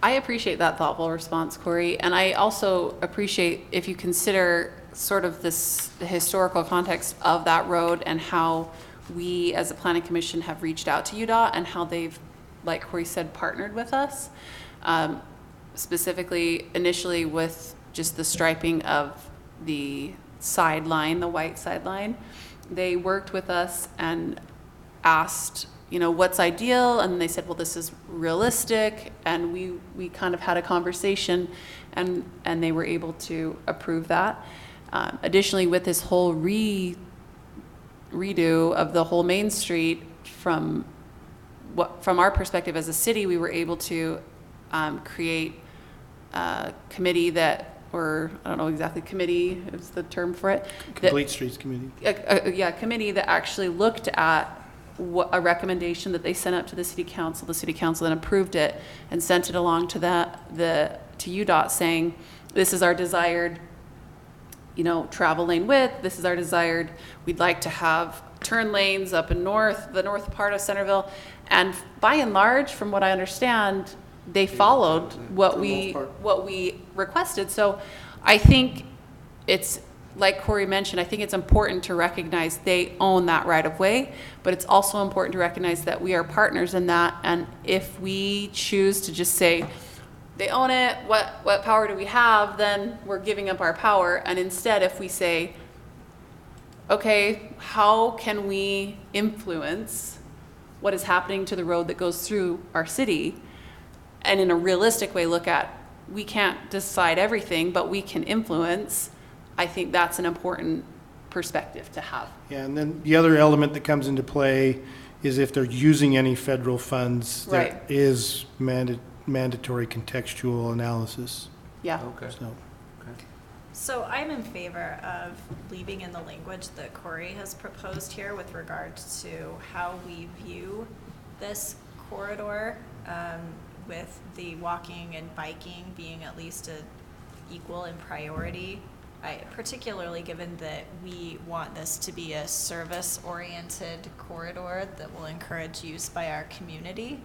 I appreciate that thoughtful response, Corey, and I also appreciate if you consider sort of the historical context of that road and how we as a planning commission have reached out to UDOT and how they've, like Corey said, partnered with us, specifically initially with just the striping of the sideline, the white sideline. They worked with us and asked, what's ideal? And they said, well, this is realistic. And we kind of had a conversation and they were able to approve that. Additionally, with this whole redo of the whole Main Street, from our perspective as a city, we were able to create a committee or I don't know exactly, committee is the term for it.
Complete Streets Committee.
A committee that actually looked at a recommendation that they sent up to the city council. The city council then approved it and sent it along to to UDOT saying, this is our desired, travel lane width. This is our desired, we'd like to have turn lanes up in the north part of Centerville. And by and large, from what I understand, they followed what
For the
we,
most part.
what we requested. So I think it's, like Corey mentioned, I think it's important to recognize they own that right of way, but it's also important to recognize that we are partners in that. And if we choose to just say, they own it, what power do we have, then we're giving up our power. And instead, if we say, okay, how can we influence what is happening to the road that goes through our city? And in a realistic way, look at, we can't decide everything, but we can influence. I think that's an important perspective to have.
Yeah, and then the other element that comes into play is if they're using any federal funds, there
Right.
is mandatory contextual analysis.
Yeah.
Okay.
So,
So I'm in favor of leaving in the language that Corey has proposed here with regards to how we view this corridor, with the walking and biking being at least equal in priority. Particularly given that we want this to be a service-oriented corridor that will encourage use by our community.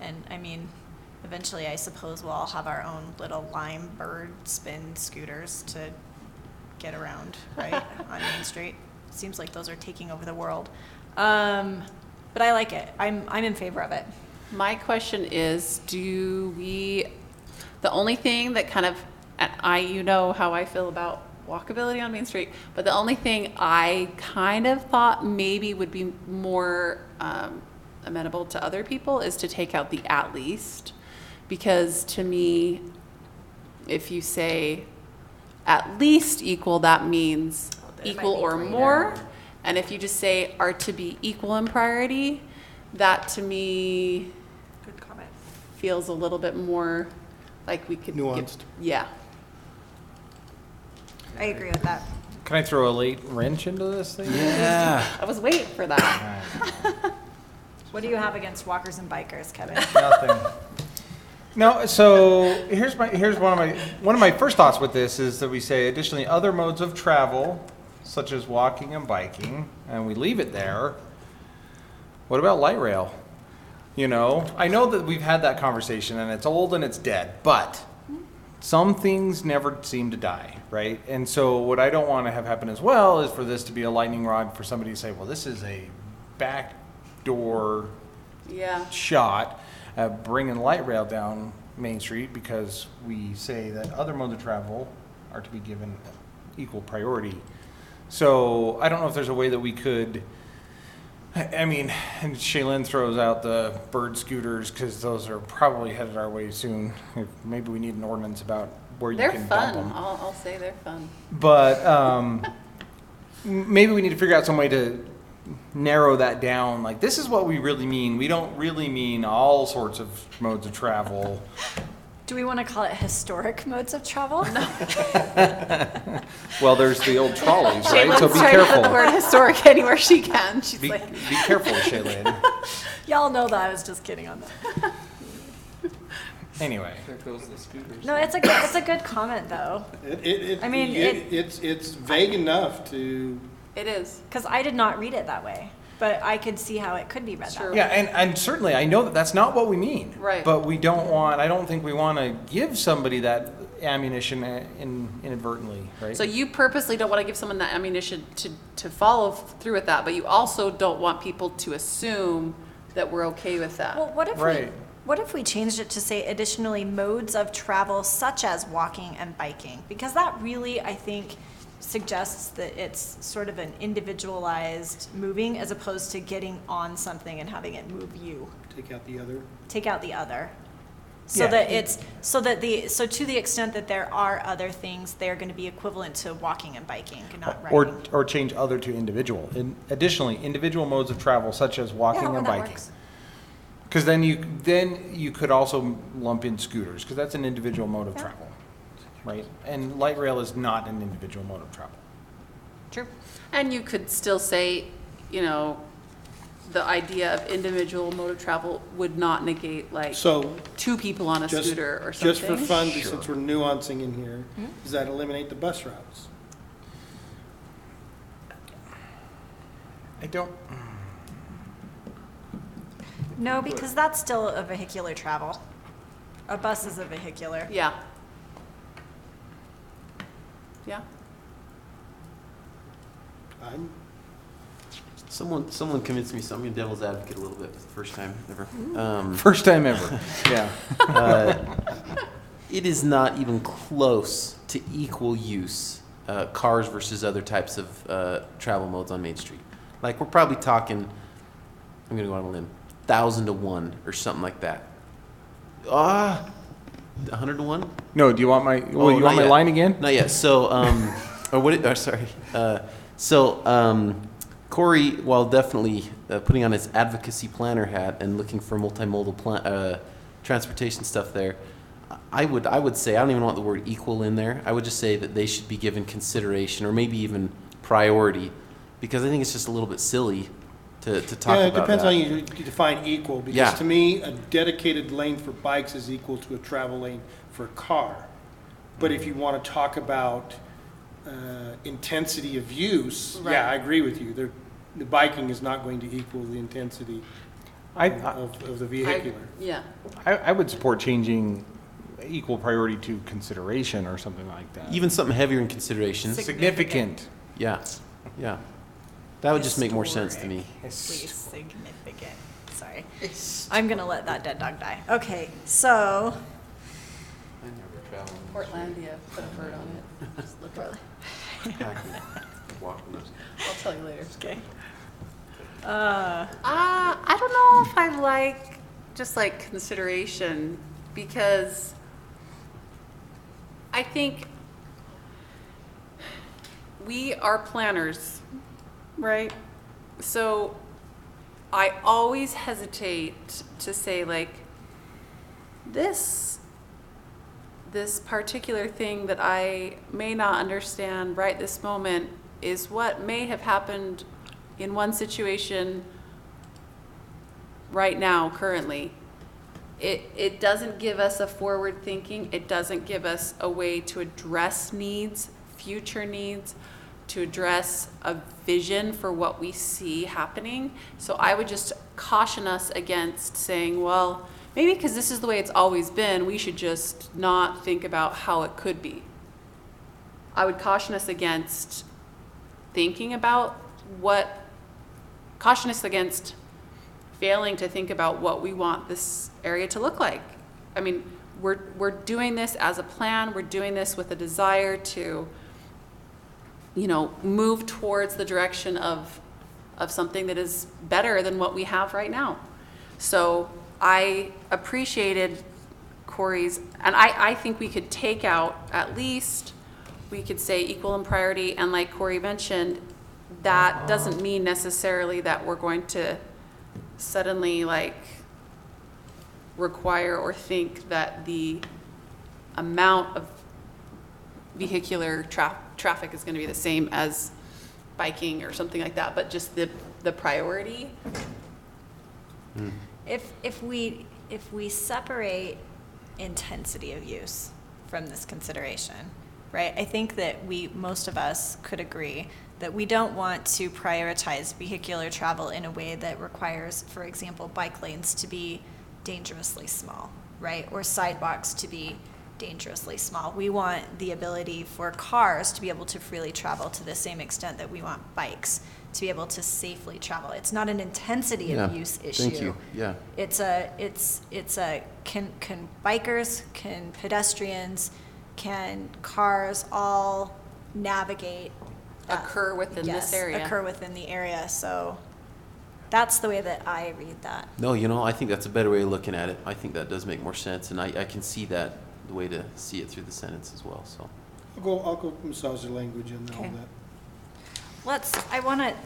And I mean, eventually I suppose we'll all have our own little lime bird spin scooters to get around, right, on Main Street. Seems like those are taking over the world. But I like it. I'm in favor of it.
My question is, the only thing that kind of, and you know how I feel about walkability on Main Street, but the only thing I kind of thought maybe would be more amenable to other people is to take out the at least. Because to me, if you say at least equal, that means
It might
equal
be
or
greater.
more. And if you just say are to be equal in priority, that to me
Good comment.
feels a little bit more like we could
Nuanced.
Yeah.
I agree with that.
Can I throw a late wrench into this thing?
Yeah.
I was waiting for that.
What do you have against walkers and bikers, Kevin?
Nothing. No, so here's one of my first thoughts with this is that we say additionally other modes of travel, such as walking and biking, and we leave it there. What about light rail? You know, I know that we've had that conversation and it's old and it's dead, but some things never seem to die, right? And so what I don't want to have happen as well is for this to be a lightning rod for somebody to say, well, this is a backdoor
Yeah.
shot at bringing light rail down Main Street because we say that other modes of travel are to be given equal priority. So I don't know if there's a way that we could, I mean, and Shaylin throws out the bird scooters because those are probably headed our way soon. Maybe we need an ordinance about where you
They're
can
fun.
dump them.
I'll say they're fun.
But maybe we need to figure out some way to narrow that down. Like, this is what we really mean. We don't really mean all sorts of modes of travel.
Do we want to call it historic modes of travel? No.
Well, there's the old trolleys, right?
Shaylin's
So be
trying to put the
careful.
word historic anywhere she can. She's
Be
like,
careful, Shaylin.
Y'all know that I was just kidding on that.
Anyway.
There goes the scooters.
No, it's a good comment though, I mean,
it's vague enough to.
it is.
because I did not read it that way, but I could see how it could be read that
Sure.
way.
Yeah, and certainly I know that that's not what we mean.
Right.
But I don't think we want to give somebody that ammunition inadvertently, right?
So you purposely don't want to give someone that ammunition to follow through with that, but you also don't want people to assume that we're okay with that.
Well,
Right.
what if we changed it to say additionally modes of travel such as walking and biking? Because that really, I think, suggests that it's sort of an individualized moving as opposed to getting on something and having it move you.
Take out the other.
Take out the other. So
Yeah.
that so to the extent that there are other things, they're going to be equivalent to walking and biking, not riding.
Or change other to individual. Additionally, individual modes of travel such as walking
Yeah,
and
that
biking.
works.
Because then you could also lump in scooters because that's an individual mode of
Yeah.
travel, right? And light rail is not an individual mode of travel.
True.
And you could still say, you know, the idea of individual mode of travel would not negate like
So
two people on a
just,
scooter or something.
just for fun,
Sure.
since we're nuancing in here,
Mhm.
does that eliminate the bus routes?
I don't.
No, because that's still a vehicular travel. A bus is a vehicular.
Yeah. Yeah.
I'm,
Someone convinced me, so I'm gonna devil's advocate a little bit for the first time ever.
First time ever, yeah.
It is not even close to equal use, cars versus other types of travel modes on Main Street. Like, we're probably talking, I'm gonna go on a limb, 1,000 to 1 or something like that. 100 to 1?
No, do you want my, well, you
not
want my
yet.
line again?
Not yet. So, or what? Sorry. Corey, while definitely putting on his advocacy planner hat and looking for multimodal transportation stuff there, I would say, I don't even want the word equal in there. I would just say that they should be given consideration or maybe even priority, because I think it's just a little bit silly to talk
Yeah,
about
it depends
that.
how you define equal,
Yeah.
because to me, a dedicated lane for bikes is equal to a travel lane for a car. But if you want to talk about intensity of use,
Right.
yeah, I agree with you. The biking is not going to equal the intensity of the vehicular.
Yeah.
I would support changing equal priority to consideration or something like that.
Even something heavier in consideration.
Significant.
Yeah, yeah. That would just make more sense to me.
Please, significant. Sorry. I'm gonna let that dead dog die. Okay, so,
Portlandia, put a bird on it. Just look at it. I'll tell you later.
okay.
I don't know if I like just like consideration, because I think we are planners, right? So I always hesitate to say like this particular thing that I may not understand right this moment is what may have happened in one situation right now, currently. It doesn't give us a forward thinking. It doesn't give us a way to address needs, future needs, to address a vision for what we see happening. So I would just caution us against saying, well, maybe because this is the way it's always been, we should just not think about how it could be. I would caution us against thinking about caution us against failing to think about what we want this area to look like. I mean, we're doing this as a plan. We're doing this with a desire to, move towards the direction of something that is better than what we have right now. So I appreciated Corey's, and I think we could take out, at least we could say equal in priority, and like Corey mentioned, that doesn't mean necessarily that we're going to suddenly require or think that the amount of vehicular traffic is going to be the same as biking or something like that, but just the priority.
If we separate intensity of use from this consideration, right? I think that most of us could agree that we don't want to prioritize vehicular travel in a way that requires, for example, bike lanes to be dangerously small, right? Or sidewalks to be dangerously small. We want the ability for cars to be able to freely travel to the same extent that we want bikes to be able to safely travel. It's not an intensity of use issue.
Thank you. Yeah.
It's a can bikers, can pedestrians, can cars all navigate
Occur within this area.
occur within the area. So that's the way that I read that.
No, I think that's a better way of looking at it. I think that does make more sense, and I can see that, the way to see it through the sentence as well, so.
I'll go massage the language and all
Okay.
that.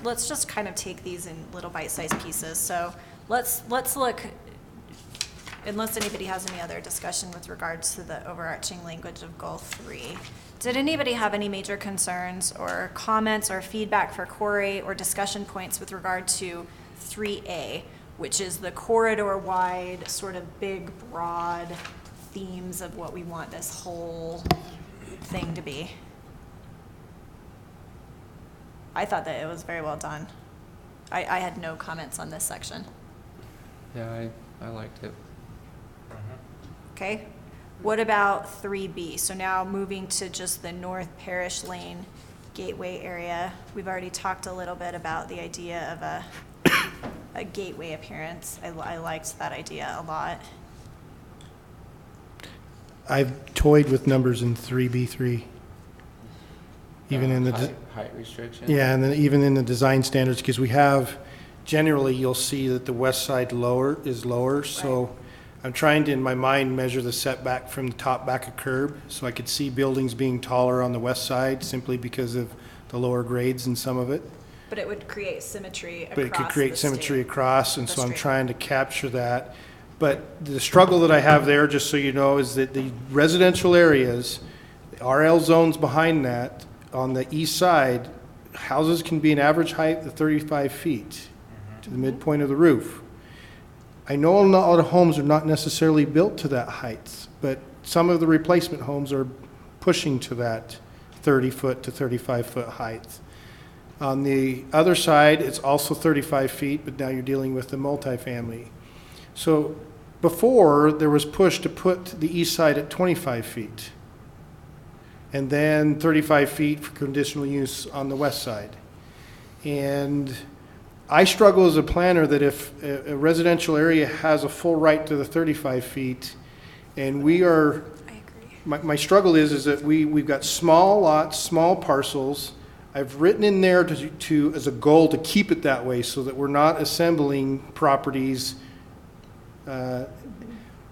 Let's just kind of take these in little bite-sized pieces. So let's look, unless anybody has any other discussion with regards to the overarching language of goal 3. Did anybody have any major concerns or comments or feedback for Corey or discussion points with regard to 3A, which is the corridor-wide, sort of big, broad themes of what we want this whole thing to be? I thought that it was very well done. I had no comments on this section.
Yeah, I liked it.
Okay. What about 3B? So now moving to just the North Parish Lane gateway area. We've already talked a little bit about the idea of a gateway appearance. I liked that idea a lot.
I've toyed with numbers in 3B3. Even in the,
height restriction?
yeah, and then even in the design standards, because we have, generally, you'll see that the west side is lower, so I'm trying to, in my mind, measure the setback from the top back of curb, so I could see buildings being taller on the west side simply because of the lower grades in some of it.
But it would create symmetry across
But it could create
the
symmetry
state.
across, and
The
so I'm
street.
trying to capture that. But the struggle that I have there, just so you know, is that the residential areas, the RL zones behind that, on the east side, houses can be an average height of 35 feet to the midpoint of the roof. I know a lot of homes are not necessarily built to that height, but some of the replacement homes are pushing to that 30-foot to 35-foot height. On the other side, it's also 35 feet, but now you're dealing with the multifamily. So before, there was push to put the east side at 25 feet, and then 35 feet for conditional use on the west side. And I struggle as a planner that if a residential area has a full right to the 35 feet, and we are,
I agree.
my struggle is that we've got small lots, small parcels. I've written in there to as a goal to keep it that way so that we're not assembling properties. But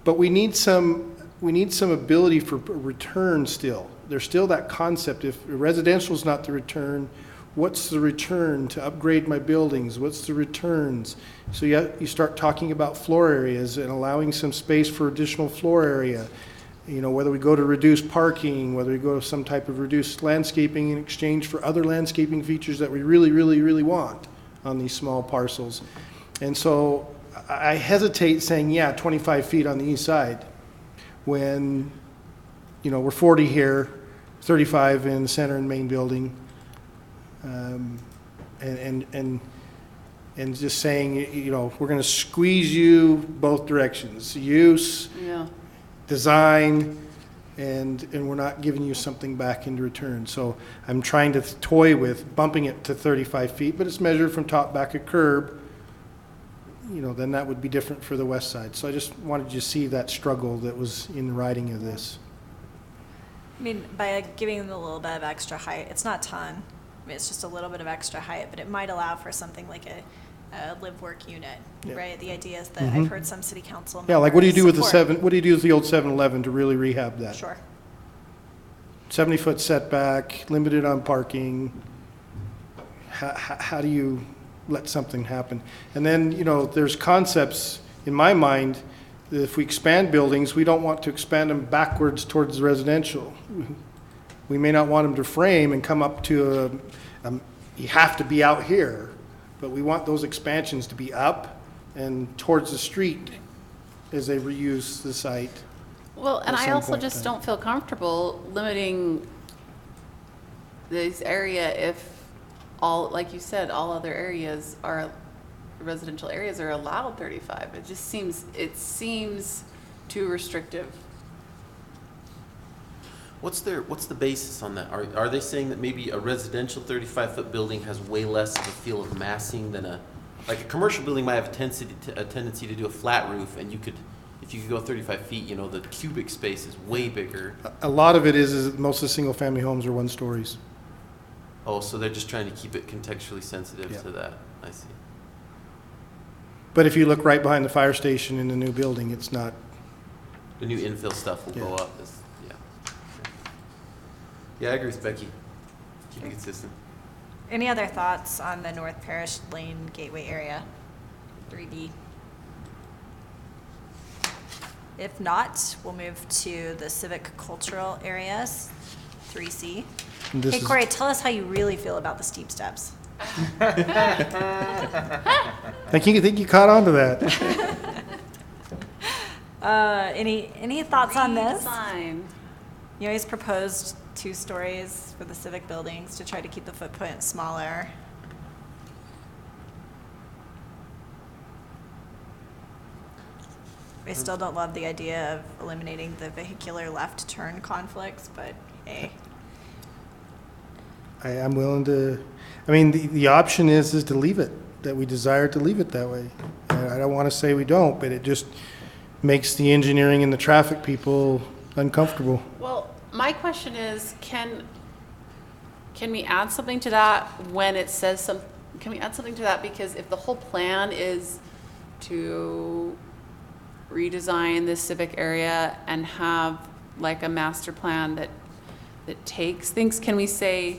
we need some ability for return still. There's still that concept. If residential is not the return, what's the return to upgrade my buildings? What's the returns? So you start talking about floor areas and allowing some space for additional floor area. You know, whether we go to reduced parking, whether we go to some type of reduced landscaping in exchange for other landscaping features that we really, really, really want on these small parcels. And so I hesitate saying, yeah, 25 feet on the east side when, you know, we're 40 here, 35 in the center and main building. And just saying, you know, we're going to squeeze you both directions, use,
Yeah.
design, and we're not giving you something back in return. So I'm trying to toy with bumping it to 35 feet, but it's measured from top back of curb. You know, then that would be different for the west side. So I just wanted you to see that struggle that was in the writing of this.
I mean, by giving them a little bit of extra height, it's not a ton. I mean, it's just a little bit of extra height, but it might allow for something like a live-work unit,
Yeah.
right? The idea is that
Mhm.
I've heard some city council
Yeah, like what do you do with
support-
what do you do with the old 7-Eleven to really rehab that?
Sure.
70-foot setback, limited on parking. How do you let something happen? And then, you know, there's concepts in my mind that if we expand buildings, we don't want to expand them backwards towards the residential. We may not want them to frame and come up to you have to be out here, but we want those expansions to be up and towards the street as they reuse the site.
Well, and
At
I
some
also
point
just
in
don't feel comfortable limiting this area if all, like you said, all other areas are, residential areas are allowed 35. It just seems, too restrictive.
What's the basis on that? Are they saying that maybe a residential 35-foot building has way less of a feel of massing than a commercial building might have a tendency to do a flat roof, and if you could go 35 feet, you know, the cubic space is way bigger.
A lot of it is that most of the single-family homes are 1 stories.
Oh, so they're just trying to keep it contextually sensitive
Yeah.
to that. I see.
But if you look right behind the fire station in the new building, it's not.
The new infill stuff will go
Yeah.
up. Yeah, I agree with Becky. Keep it consistent.
Any other thoughts on the North Parish Lane Gateway area, 3D? If not, we'll move to the civic cultural areas, 3C.
And this
Hey
is-
Corey, tell us how you really feel about the steep steps.
I think you caught on to that.
Any thoughts on this?
Redesign.
You always proposed 2 stories for the civic buildings to try to keep the footprint smaller. I still don't love the idea of eliminating the vehicular left turn conflicts, but hey.
I'm willing to, I mean, the option is to leave it, that we desire to leave it that way. I don't want to say we don't, but it just makes the engineering and the traffic people uncomfortable.
Well, my question is, can we add something to that when it says can we add something to that? Because if the whole plan is to redesign this civic area and have like a master plan that takes things, can we say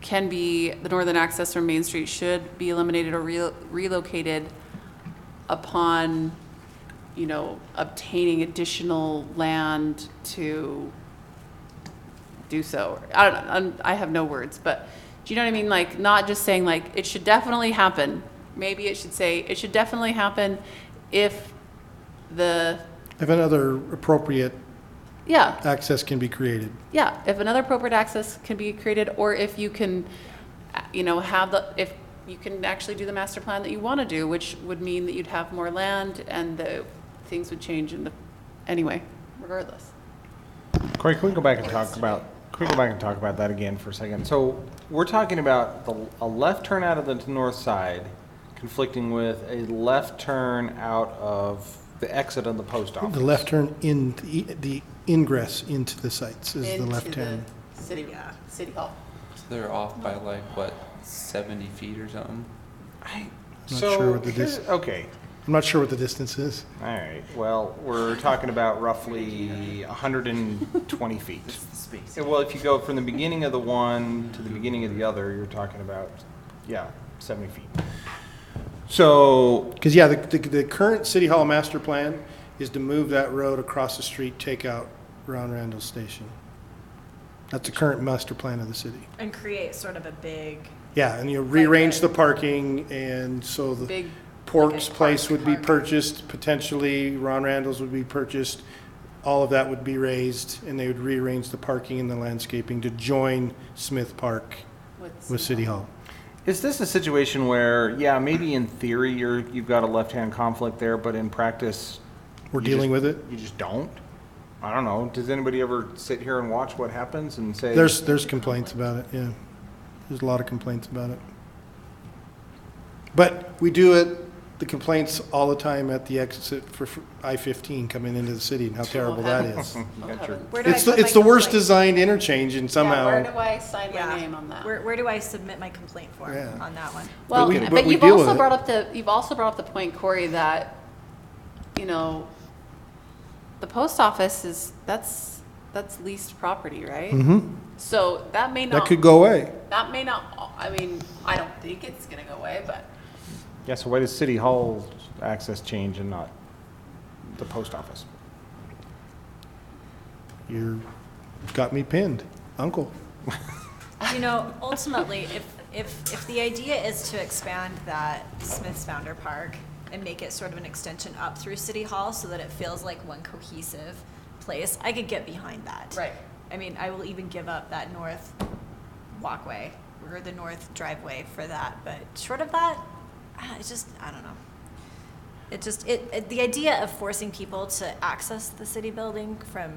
the northern access from Main Street should be eliminated or relocated upon, obtaining additional land to do so? I don't know, I have no words, but do you know what I mean? Like, not just saying like, it should definitely happen. Maybe it should say, it should definitely happen if
another appropriate
yeah.
access can be created.
Yeah, if another appropriate access can be created, or if you can, if you can actually do the master plan that you want to do, which would mean that you'd have more land and the things would change anyway, regardless.
Corey, can we go back and talk about that again for a second? So we're talking about a left turn out of the north side conflicting with a left turn out of the exit on the post office.
The left turn in, the ingress into the sites is the left hand.
City Hall.
So they're off by like, what, 70 feet or something?
I'm not sure what the
okay.
I'm not sure what the distance is.
All right. Well, we're talking about roughly 120 feet. Well, if you go from the beginning of the one to the beginning of the other, you're talking about, 70 feet. So,
Because, the current City Hall master plan is to move that road across the street, take out Ron Randall Station. That's the current master plan of the city.
And create sort of a big,
Yeah, and you rearrange the parking, and so the
Big,
Pork's
like a
place would be
park.
purchased, potentially Ron Randall's would be purchased. All of that would be raised, and they would rearrange the parking and the landscaping to join Smith Park with City Hall.
is this a situation where, maybe in theory you've got a left-hand conflict there, but in practice
We're
you
dealing
just-
with it.
You just don't? I don't know. Does anybody ever sit here and watch what happens and say?
There's complaints about it, yeah. There's a lot of complaints about it. But we do the complaints all the time at the exit for I-15 coming into the city and how terrible that is.
You got your-
where do I
It's
put
the
my
worst
complaint?
designed interchange, and
Yeah, where
somehow,
do I sign
Yeah.
my name on that?
Where do I submit my complaint form
Yeah.
on that one?
Well,
we-
but
but we
you've
deal
also
with
brought up the point, Corey, that, the post office that's leased property, right?
Mhm.
So that may
that
not,
could go away.
I mean, I don't think it's gonna go away, but
Yeah, so why does City Hall access change and not the post office?
You got me pinned, uncle.
Ultimately, if the idea is to expand that Smith's Founder Park and make it sort of an extension up through City Hall so that it feels like one cohesive place, I could get behind that.
Right.
I mean, I will even give up that north walkway or the north driveway for that, but short of that, it's just, I don't know. The idea of forcing people to access the city building from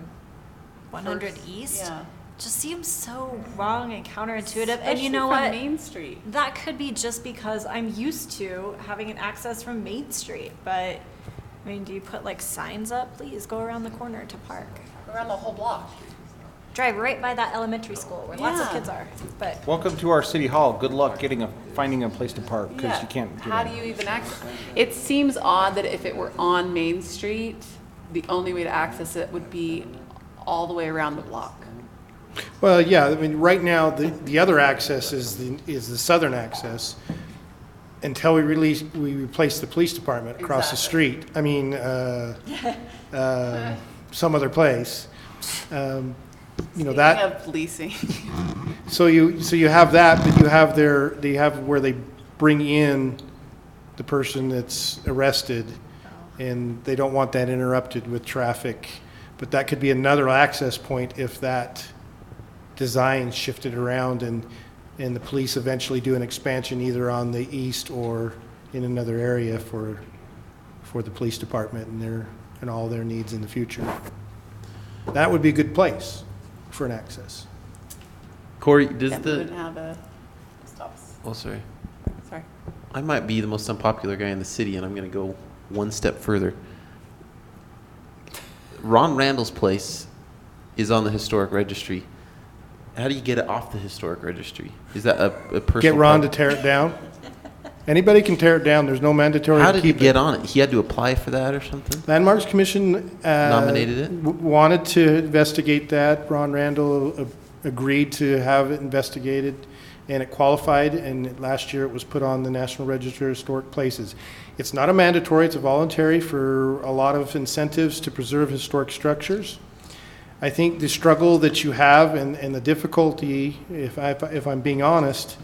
100 East
yeah.
just seems so wrong and counterintuitive. And you
Especially
know
from
what?
Main Street.
That could be just because I'm used to having an access from Main Street, but I mean, do you put like signs up? Please go around the corner to park.
Around the whole block.
Drive right by that elementary school where lots of
Yeah.
kids are. But
Welcome to our City Hall. Good luck finding a place to park, because
Yeah.
you can't get
How
in.
do you even access? It seems odd that if it were on Main Street, the only way to access it would be all the way around the block.
Well, yeah, I mean, right now, the other access is the southern access until we replace the police department across the
Exactly.
street. I mean, some other place.
Speaking
That,
of leasing.
so you have that, but you have where they bring in the person that's arrested, and they don't want that interrupted with traffic. But that could be another access point if that design shifted around and the police eventually do an expansion either on the east or in another area for for the police department and all their needs in the future. That would be a good place for an access.
Corey, does
Yeah, we wouldn't have a stop.
oh, sorry.
Sorry.
I might be the most unpopular guy in the city, and I'm going to go one step further. Ron Randall's place is on the historic registry. How do you get it off the historic registry? Is that a personal?
Get Ron to
property?
tear it down. Anybody can tear it down. There's no mandatory
How
to
did he
keep
get
it.
on it? He had to apply for that or something?
Landmarks Commission
Nominated it?
wanted to investigate that. Ron Randall agreed to have it investigated, and it qualified, and last year it was put on the National Register of Historic Places. It's not a mandatory, it's a voluntary for a lot of incentives to preserve historic structures. I think the struggle that you have and the difficulty, if I'm being honest,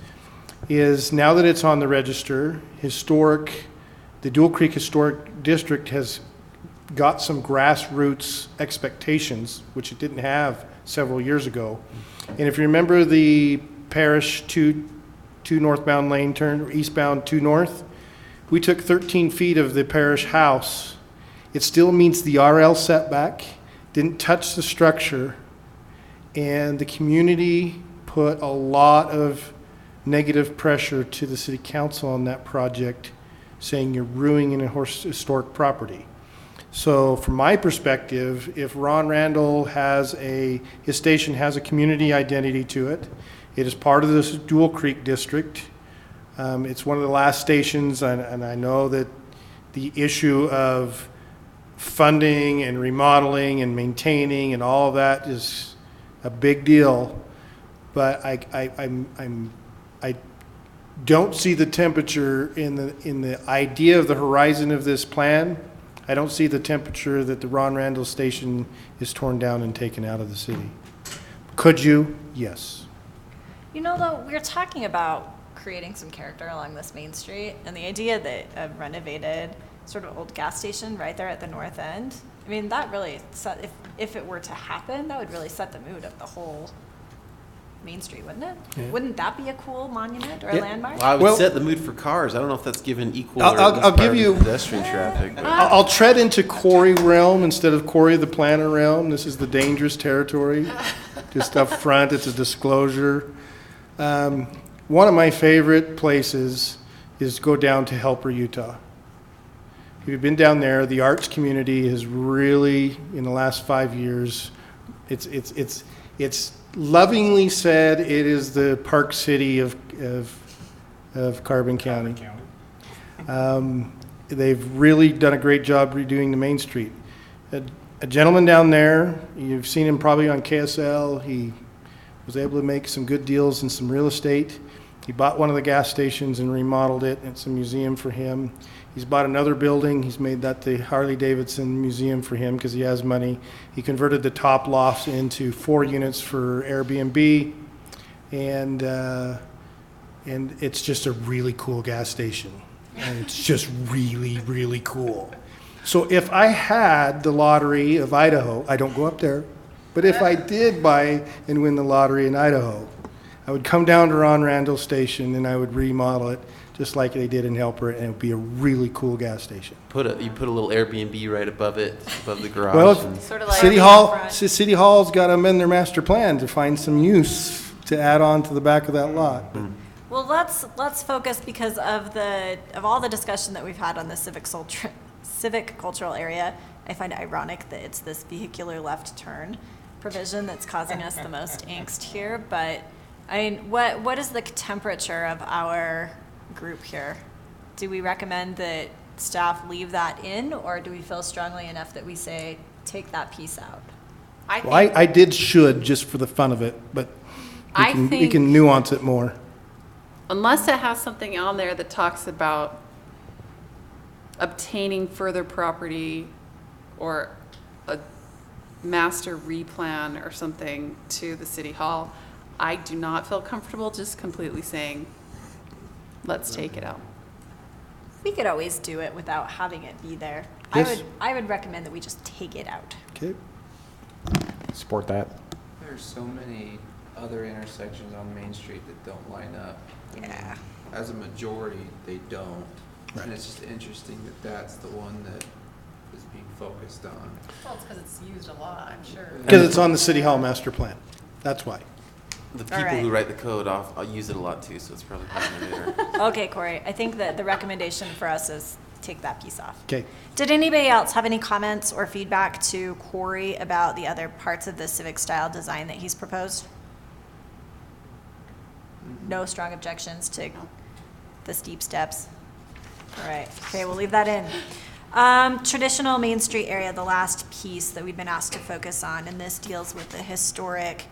is now that it's on the register, the Dual Creek Historic District has got some grassroots expectations, which it didn't have several years ago. And if you remember the Parish 2 northbound lane turn, or eastbound 2 north, we took 13 feet of the parish house. It still meets the RL setback, didn't touch the structure, and the community put a lot of negative pressure to the city council on that project, saying you're ruining a historic property. So from my perspective, if Ron Randall his station has a community identity to it, it is part of this Dual Creek district. It's one of the last stations, and I know that the issue of funding and remodeling and maintaining and all of that is a big deal. But I don't see the temperature in the idea of the horizon of this plan. I don't see the temperature that the Ron Randall station is torn down and taken out of the city. Could you? Yes.
You know, though, we're talking about creating some character along this main street, and the idea that a renovated sort of old gas station right there at the north end, I mean, that really set, if it were to happen, that would really set the mood of the whole Main Street, wouldn't it?
Yeah.
Wouldn't that be a cool monument or a
Yeah.
landmark?
Well, I would
Well-
set the mood for cars. I don't know if that's given equal
I'll-
or
I'll-
at least
I'll give
priority
you-
to pedestrian traffic. But
I'll tread into Corey realm instead of Corey the planner realm. This is the dangerous territory. Just up front, it's a disclosure. One of my favorite places is go down to Helper, Utah. If you've been down there, the arts community has really, in the last 5 years, it's lovingly said it is the Park City of Carbon County. They've really done a great job redoing the Main Street. A gentleman down there, you've seen him probably on KSL, he was able to make some good deals in some real estate. He bought one of the gas stations and remodeled it. It's a museum for him. He's bought another building. He's made that the Harley-Davidson Museum for him because he has money. He converted the top lofts into 4 units for Airbnb, and it's just a really cool gas station. And it's just really, really cool. So if I had the lottery of Idaho, I don't go up there, but if I did buy and win the lottery in Idaho, I would come down to Ron Randall Station and I would remodel it just like they did in Helper, and it would be a really cool gas station.
you put a little Airbnb right above it, above the garage.
Well,
and
Sort of like
City
in
Hall,
front.
City Hall's got to amend their master plan to find some use to add on to the back of that lot.
Well, let's focus because of all the discussion that we've had on the civic cultural area. I find it ironic that it's this vehicular left turn provision that's causing us the most angst here. But I mean, what is the temperature of our group here? Do we recommend that staff leave that in, or do we feel strongly enough that we say take that piece out?
Well, I did should just for the fun of it, but we can nuance it more.
Unless it has something on there that talks about obtaining further property or a master replan or something to the city hall, I do not feel comfortable just completely saying, let's take it out.
We could always do it without having it be there.
Yes.
I would recommend that we just take it out.
Okay.
Support that.
There's so many other intersections on Main Street that don't line up.
Yeah.
As a majority, they don't. And it's just interesting that that's the one that is being focused on.
Well, it's because it's used a lot, I'm sure.
Because it's on the City Hall master plan. That's why.
The
All
people who
right.
write the code, I'll use it a lot too, so it's probably part of it.
Okay, Corey, I think that the recommendation for us is take that piece off.
Okay.
Did anybody else have any comments or feedback to Corey about the other parts of the civic style design that he's proposed? No strong objections to the steep steps? All right, okay, we'll leave that in. Traditional Main Street area, the last piece that we've been asked to focus on, and this deals with the historic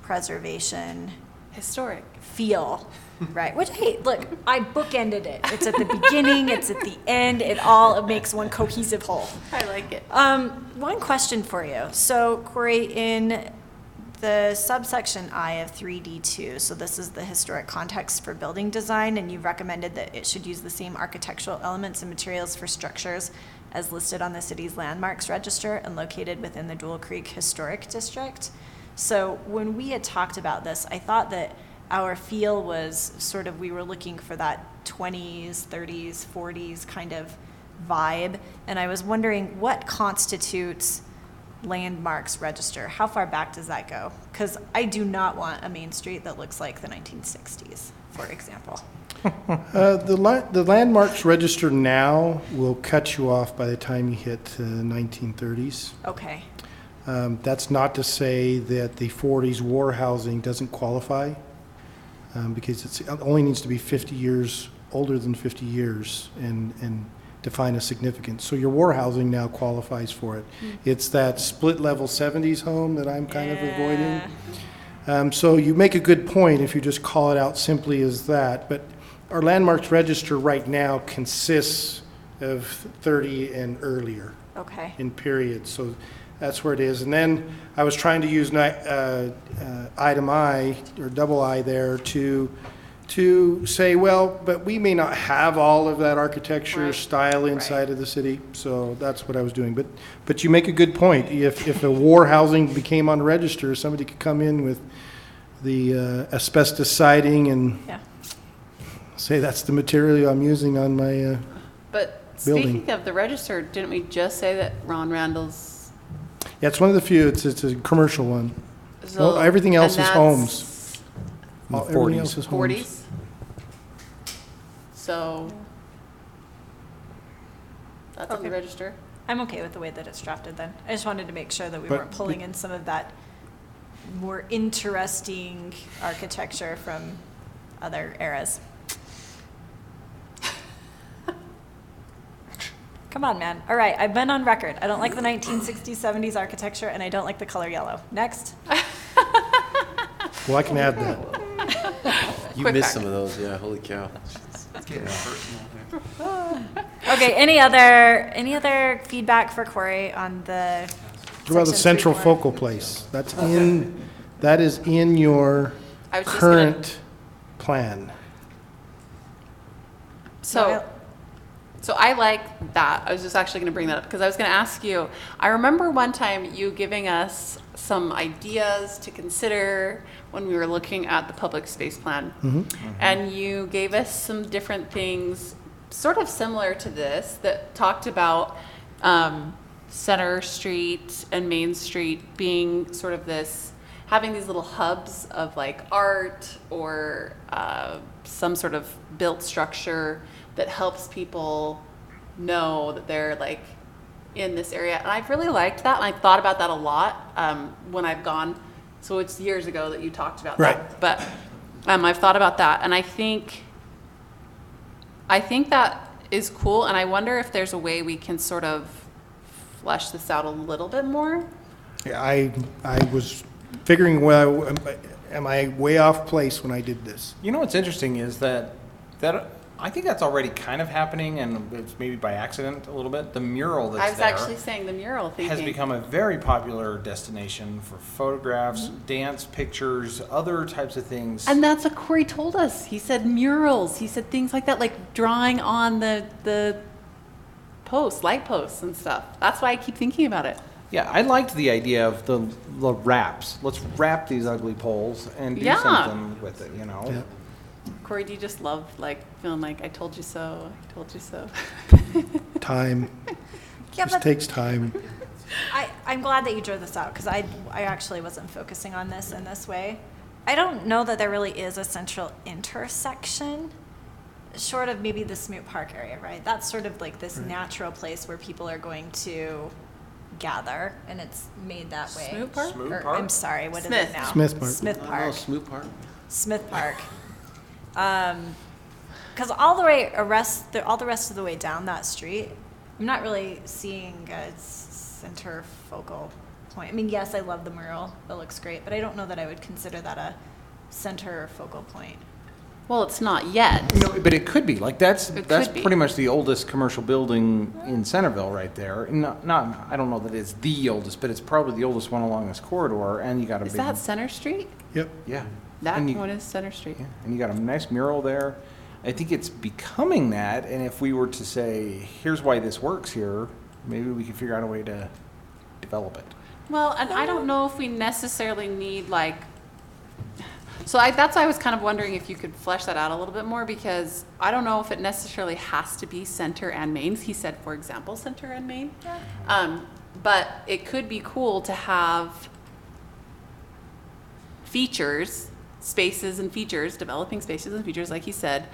preservation
Historic.
feel, right? Which, hey, look, I bookended it. It's at the beginning, it's at the end, it makes one cohesive whole.
I like it.
One question for you. So, Corey, in the subsection I of 3D2, so this is the historic context for building design, and you've recommended that it should use the same architectural elements and materials for structures as listed on the city's landmarks register and located within the Dual Creek Historic District. So when we had talked about this, I thought that our feel was sort of, we were looking for that 20s, 30s, 40s kind of vibe. And I was wondering what constitutes landmarks register? How far back does that go? Because I do not want a main street that looks like the 1960s, for example.
The landmarks register now will cut you off by the time you hit 1930s.
Okay.
That's not to say that the 40s war housing doesn't qualify, because it only needs to be 50 years, older than 50 years, and define a significance. So your war housing now qualifies for it. It's that split level 70s home that I'm kind of avoiding. So you make a good point if you just call it out simply as that, but our landmarks register right now consists of 30 and earlier
Okay.
in periods. So that's where it is. And then I was trying to use item I or double I there to say, well, but we may not have all of that architecture
Right.
style inside of the city. So that's what I was doing. But you make a good point. If a war housing became on the register, somebody could come in with the asbestos siding and
Yeah.
say that's the material I'm using on my
But
building.
speaking of the register, didn't we just say that Ron Randall's?
Yeah, it's one of the few. It's a commercial one.
So-
Well, everything else
and
is
that's
homes. Everything else is homes.
40s? So that's on the
Okay.
register.
I'm okay with the way that it's drafted then. I just wanted to make sure that we
But
weren't pulling in some of that more interesting architecture from other eras. Come on, man. All right, I've been on record. I don't like the 1960s, 70s architecture, and I don't like the color yellow. Next.
Well, I can add that.
You
Quick
missed
fact.
some of those, yeah, holy cow.
It's getting personal here.
Okay, any other feedback for Corey on the
What about the
section
central
3.4?
focal place? That is in your
I was just
current plan.
So I like that. I was just actually going to bring that up because I was going to ask you. I remember one time you giving us some ideas to consider when we were looking at the public space plan. And you gave us some different things sort of similar to this that talked about Center Street and Main Street being sort of this, having these little hubs of like art or some sort of built structure that helps people know that they're like in this area. And I've really liked that. And I've thought about that a lot when I've gone. So it's years ago that you talked about
Right.
that. But I've thought about that. And I think that is cool. And I wonder if there's a way we can sort of flesh this out a little bit more.
Yeah, I was figuring, well, am I way off place when I did this?
You know what's interesting is that I think that's already kind of happening, and it's maybe by accident a little bit. The mural that's
I was
there
actually saying the mural thinking.
has become a very popular destination for photographs, dance, pictures, other types of things.
And that's what Corey told us. He said murals. He said things like that, like drawing on the posts, light posts and stuff. That's why I keep thinking about it.
Yeah, I liked the idea of the wraps. Let's wrap these ugly poles and do
Yeah.
something with it, you know?
Yeah.
Corey, do you just love like feeling like I told you so, I told you so?
Time,
Yeah,
just
but
takes time.
I'm glad that you drew this out, because I actually wasn't focusing on this in this way. I don't know that there really is a central intersection, short of maybe the Smoot Park area, right? That's sort of like this natural place where people are going to gather, and it's made that way.
Smoot Park?
Smoot
Or,
Park?
I'm sorry, what is
Smith.
it now?
Smith Park.
Smith
Oh,
Park.
Smoot Park.
Smith Park. Because all the rest of the way down that street, I'm not really seeing a center focal point. I mean, yes, I love the mural; it looks great, but I don't know that I would consider that a center focal point.
Well, it's not yet.
No, but it could be, like, that's
It
that's
could be.
pretty much the oldest commercial building in Centerville right there. Not, I don't know that it's the oldest, but it's probably the oldest one along this corridor, and you got a
Is
big.
that Center Street?
Yep.
Yeah.
That
And you-
one is Center Street.
Yeah, and you got a nice mural there. I think it's becoming that, and if we were to say, here's why this works here, maybe we could figure out a way to develop it.
Well, and I don't know if we necessarily need like, so that's why I was kind of wondering if you could flesh that out a little bit more, because I don't know if it necessarily has to be Center and Main. He said, for example, Center and Main. But it could be cool to have features, spaces and features, developing spaces and features, like he said,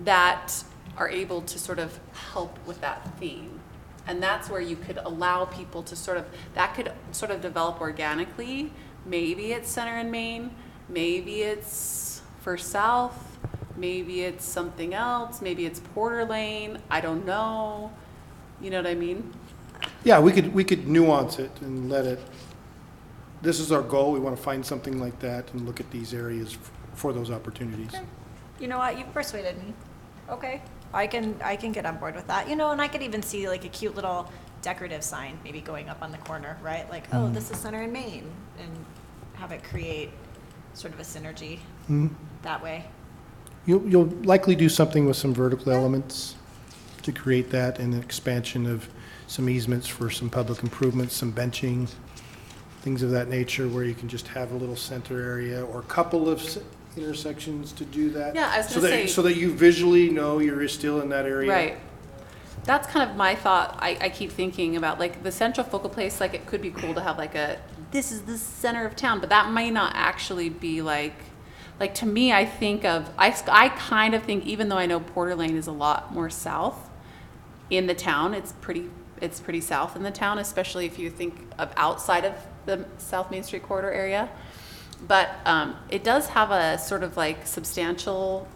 that are able to sort of help with that theme. And that's where you could allow people to that could sort of develop organically. Maybe it's Center and Main, maybe it's First South, maybe it's something else, maybe it's Porter Lane, I don't know. You know what I mean?
Yeah, we could nuance it and let it, this is our goal, we want to find something like that and look at these areas for those opportunities.
Okay. You know what? You've persuaded me. Okay. I can get on board with that. You know, and I could even see like a cute little decorative sign maybe going up on the corner, right? Like, oh, this is Center and Main, and have it create sort of a synergy that way.
You'll likely do something with some vertical elements to create that, and an expansion of some easements for some public improvements, some benching, things of that nature, where you can just have a little center area or a couple of intersections to do that.
Yeah, I was gonna say-
So that you visually know you're still in that area.
Right. That's kind of my thought. I keep thinking about like the central focal place, like it could be cool to have like this is the center of town, but that may not actually be like to me, I kind of think, even though I know Porter Lane is a lot more south in the town, it's pretty south in the town, especially if you think of outside of the South Main Street corridor area. But it does have a sort of like substantial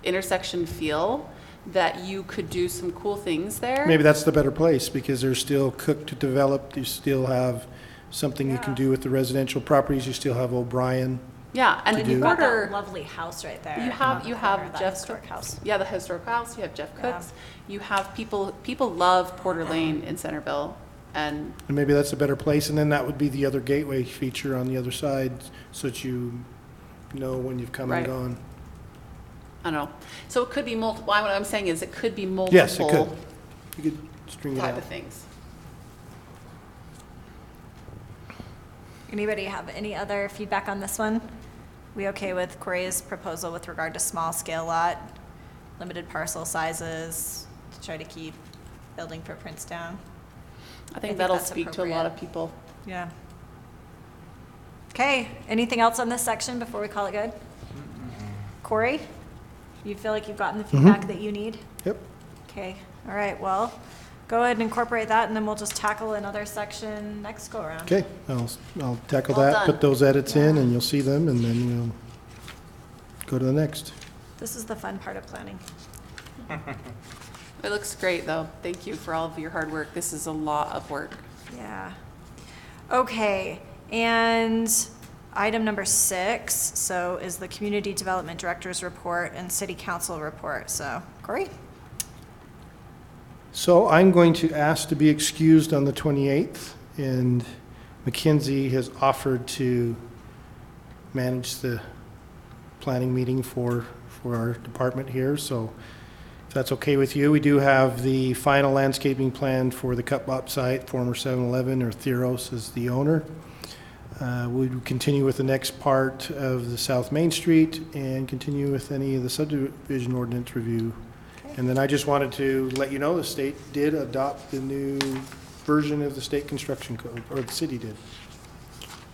intersection feel that you could do some cool things there.
Maybe that's the better place, because there's still Cook to develop, you still have something you can do with the residential properties, you still have O'Brien.
Yeah, and
to
And
do.
you've got
Porter,
that lovely house right there.
you have
on the
you
corner,
have
that
Jeff
historic
Cook's
house.
Yeah, the historic house. You have Jeff
Yeah.
Cook's. You have people love Porter Lane in Centerville, and
And maybe that's a better place, and then that would be the other gateway feature on the other side, so that you know when you've come and
Right.
gone.
I don't know. So it could be multiple. What I'm saying is it could be multiple
Yes, it could. You could string it
type
out.
of things.
Anybody have any other feedback on this one? We okay with Corey's proposal with regard to small scale lot, limited parcel sizes, to try to keep building footprints down?
I think
think
that'll
that's
speak to a lot of
appropriate.
people.
Yeah. Okay, anything else on this section before we call it good? Corey, you feel like you've gotten the feedback that you need?
Yep.
Okay, all right, well, go ahead and incorporate that, and then we'll just tackle another section next go around.
Okay, I'll tackle
Well
that,
done.
put those edits in,
Yeah.
and you'll see them, and then we'll go to the next.
This is the fun part of planning.
It looks great, though. Thank you for all of your hard work. This is a lot of work.
Yeah. Okay, and item number 6, so is the Community Development Director's report and City Council report. So, Corey?
So I'm going to ask to be excused on the 28th, and Mackenzie has offered to manage the planning meeting for our department here, so if that's okay with you. We do have the final landscaping plan for the Cup Bop site, former 7-Eleven, or Theros is the owner. We would continue with the next part of the South Main Street and continue with any of the subdivision ordinance review. And then I just wanted to let you know the state did adopt the new version of the state construction code, or the city did.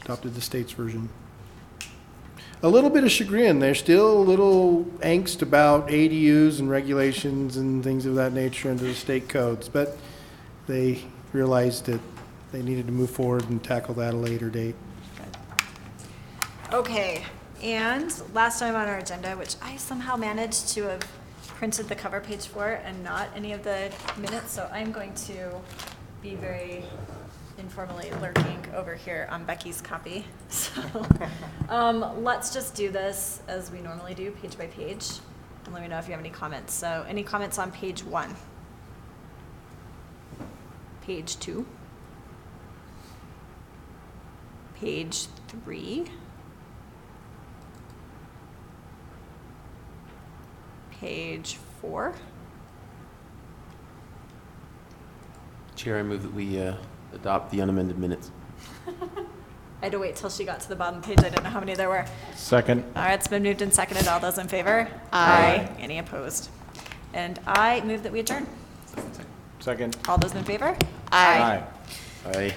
Adopted the state's version. A little bit of chagrin. There's still a little angst about ADUs and regulations and things of that nature under the state codes, but they realized that they needed to move forward and tackle that at a later date.
Okay, and last time on our agenda, which I somehow managed to have printed the cover page for and not any of the minutes, so I'm going to be very informally lurking over here on Becky's copy. So let's just do this as we normally do, page by page, and let me know if you have any comments. So any comments on page 1? Page 2? Page 3? Page 4?
Chair, I move that we adopt the unamended minutes.
I had to wait till she got to the bottom page. I didn't know how many there were.
Second.
All right, it's been moved and seconded. All those in favor?
Aye.
Any opposed? And I move that we adjourn.
Second.
All those in favor?
Aye.
Aye.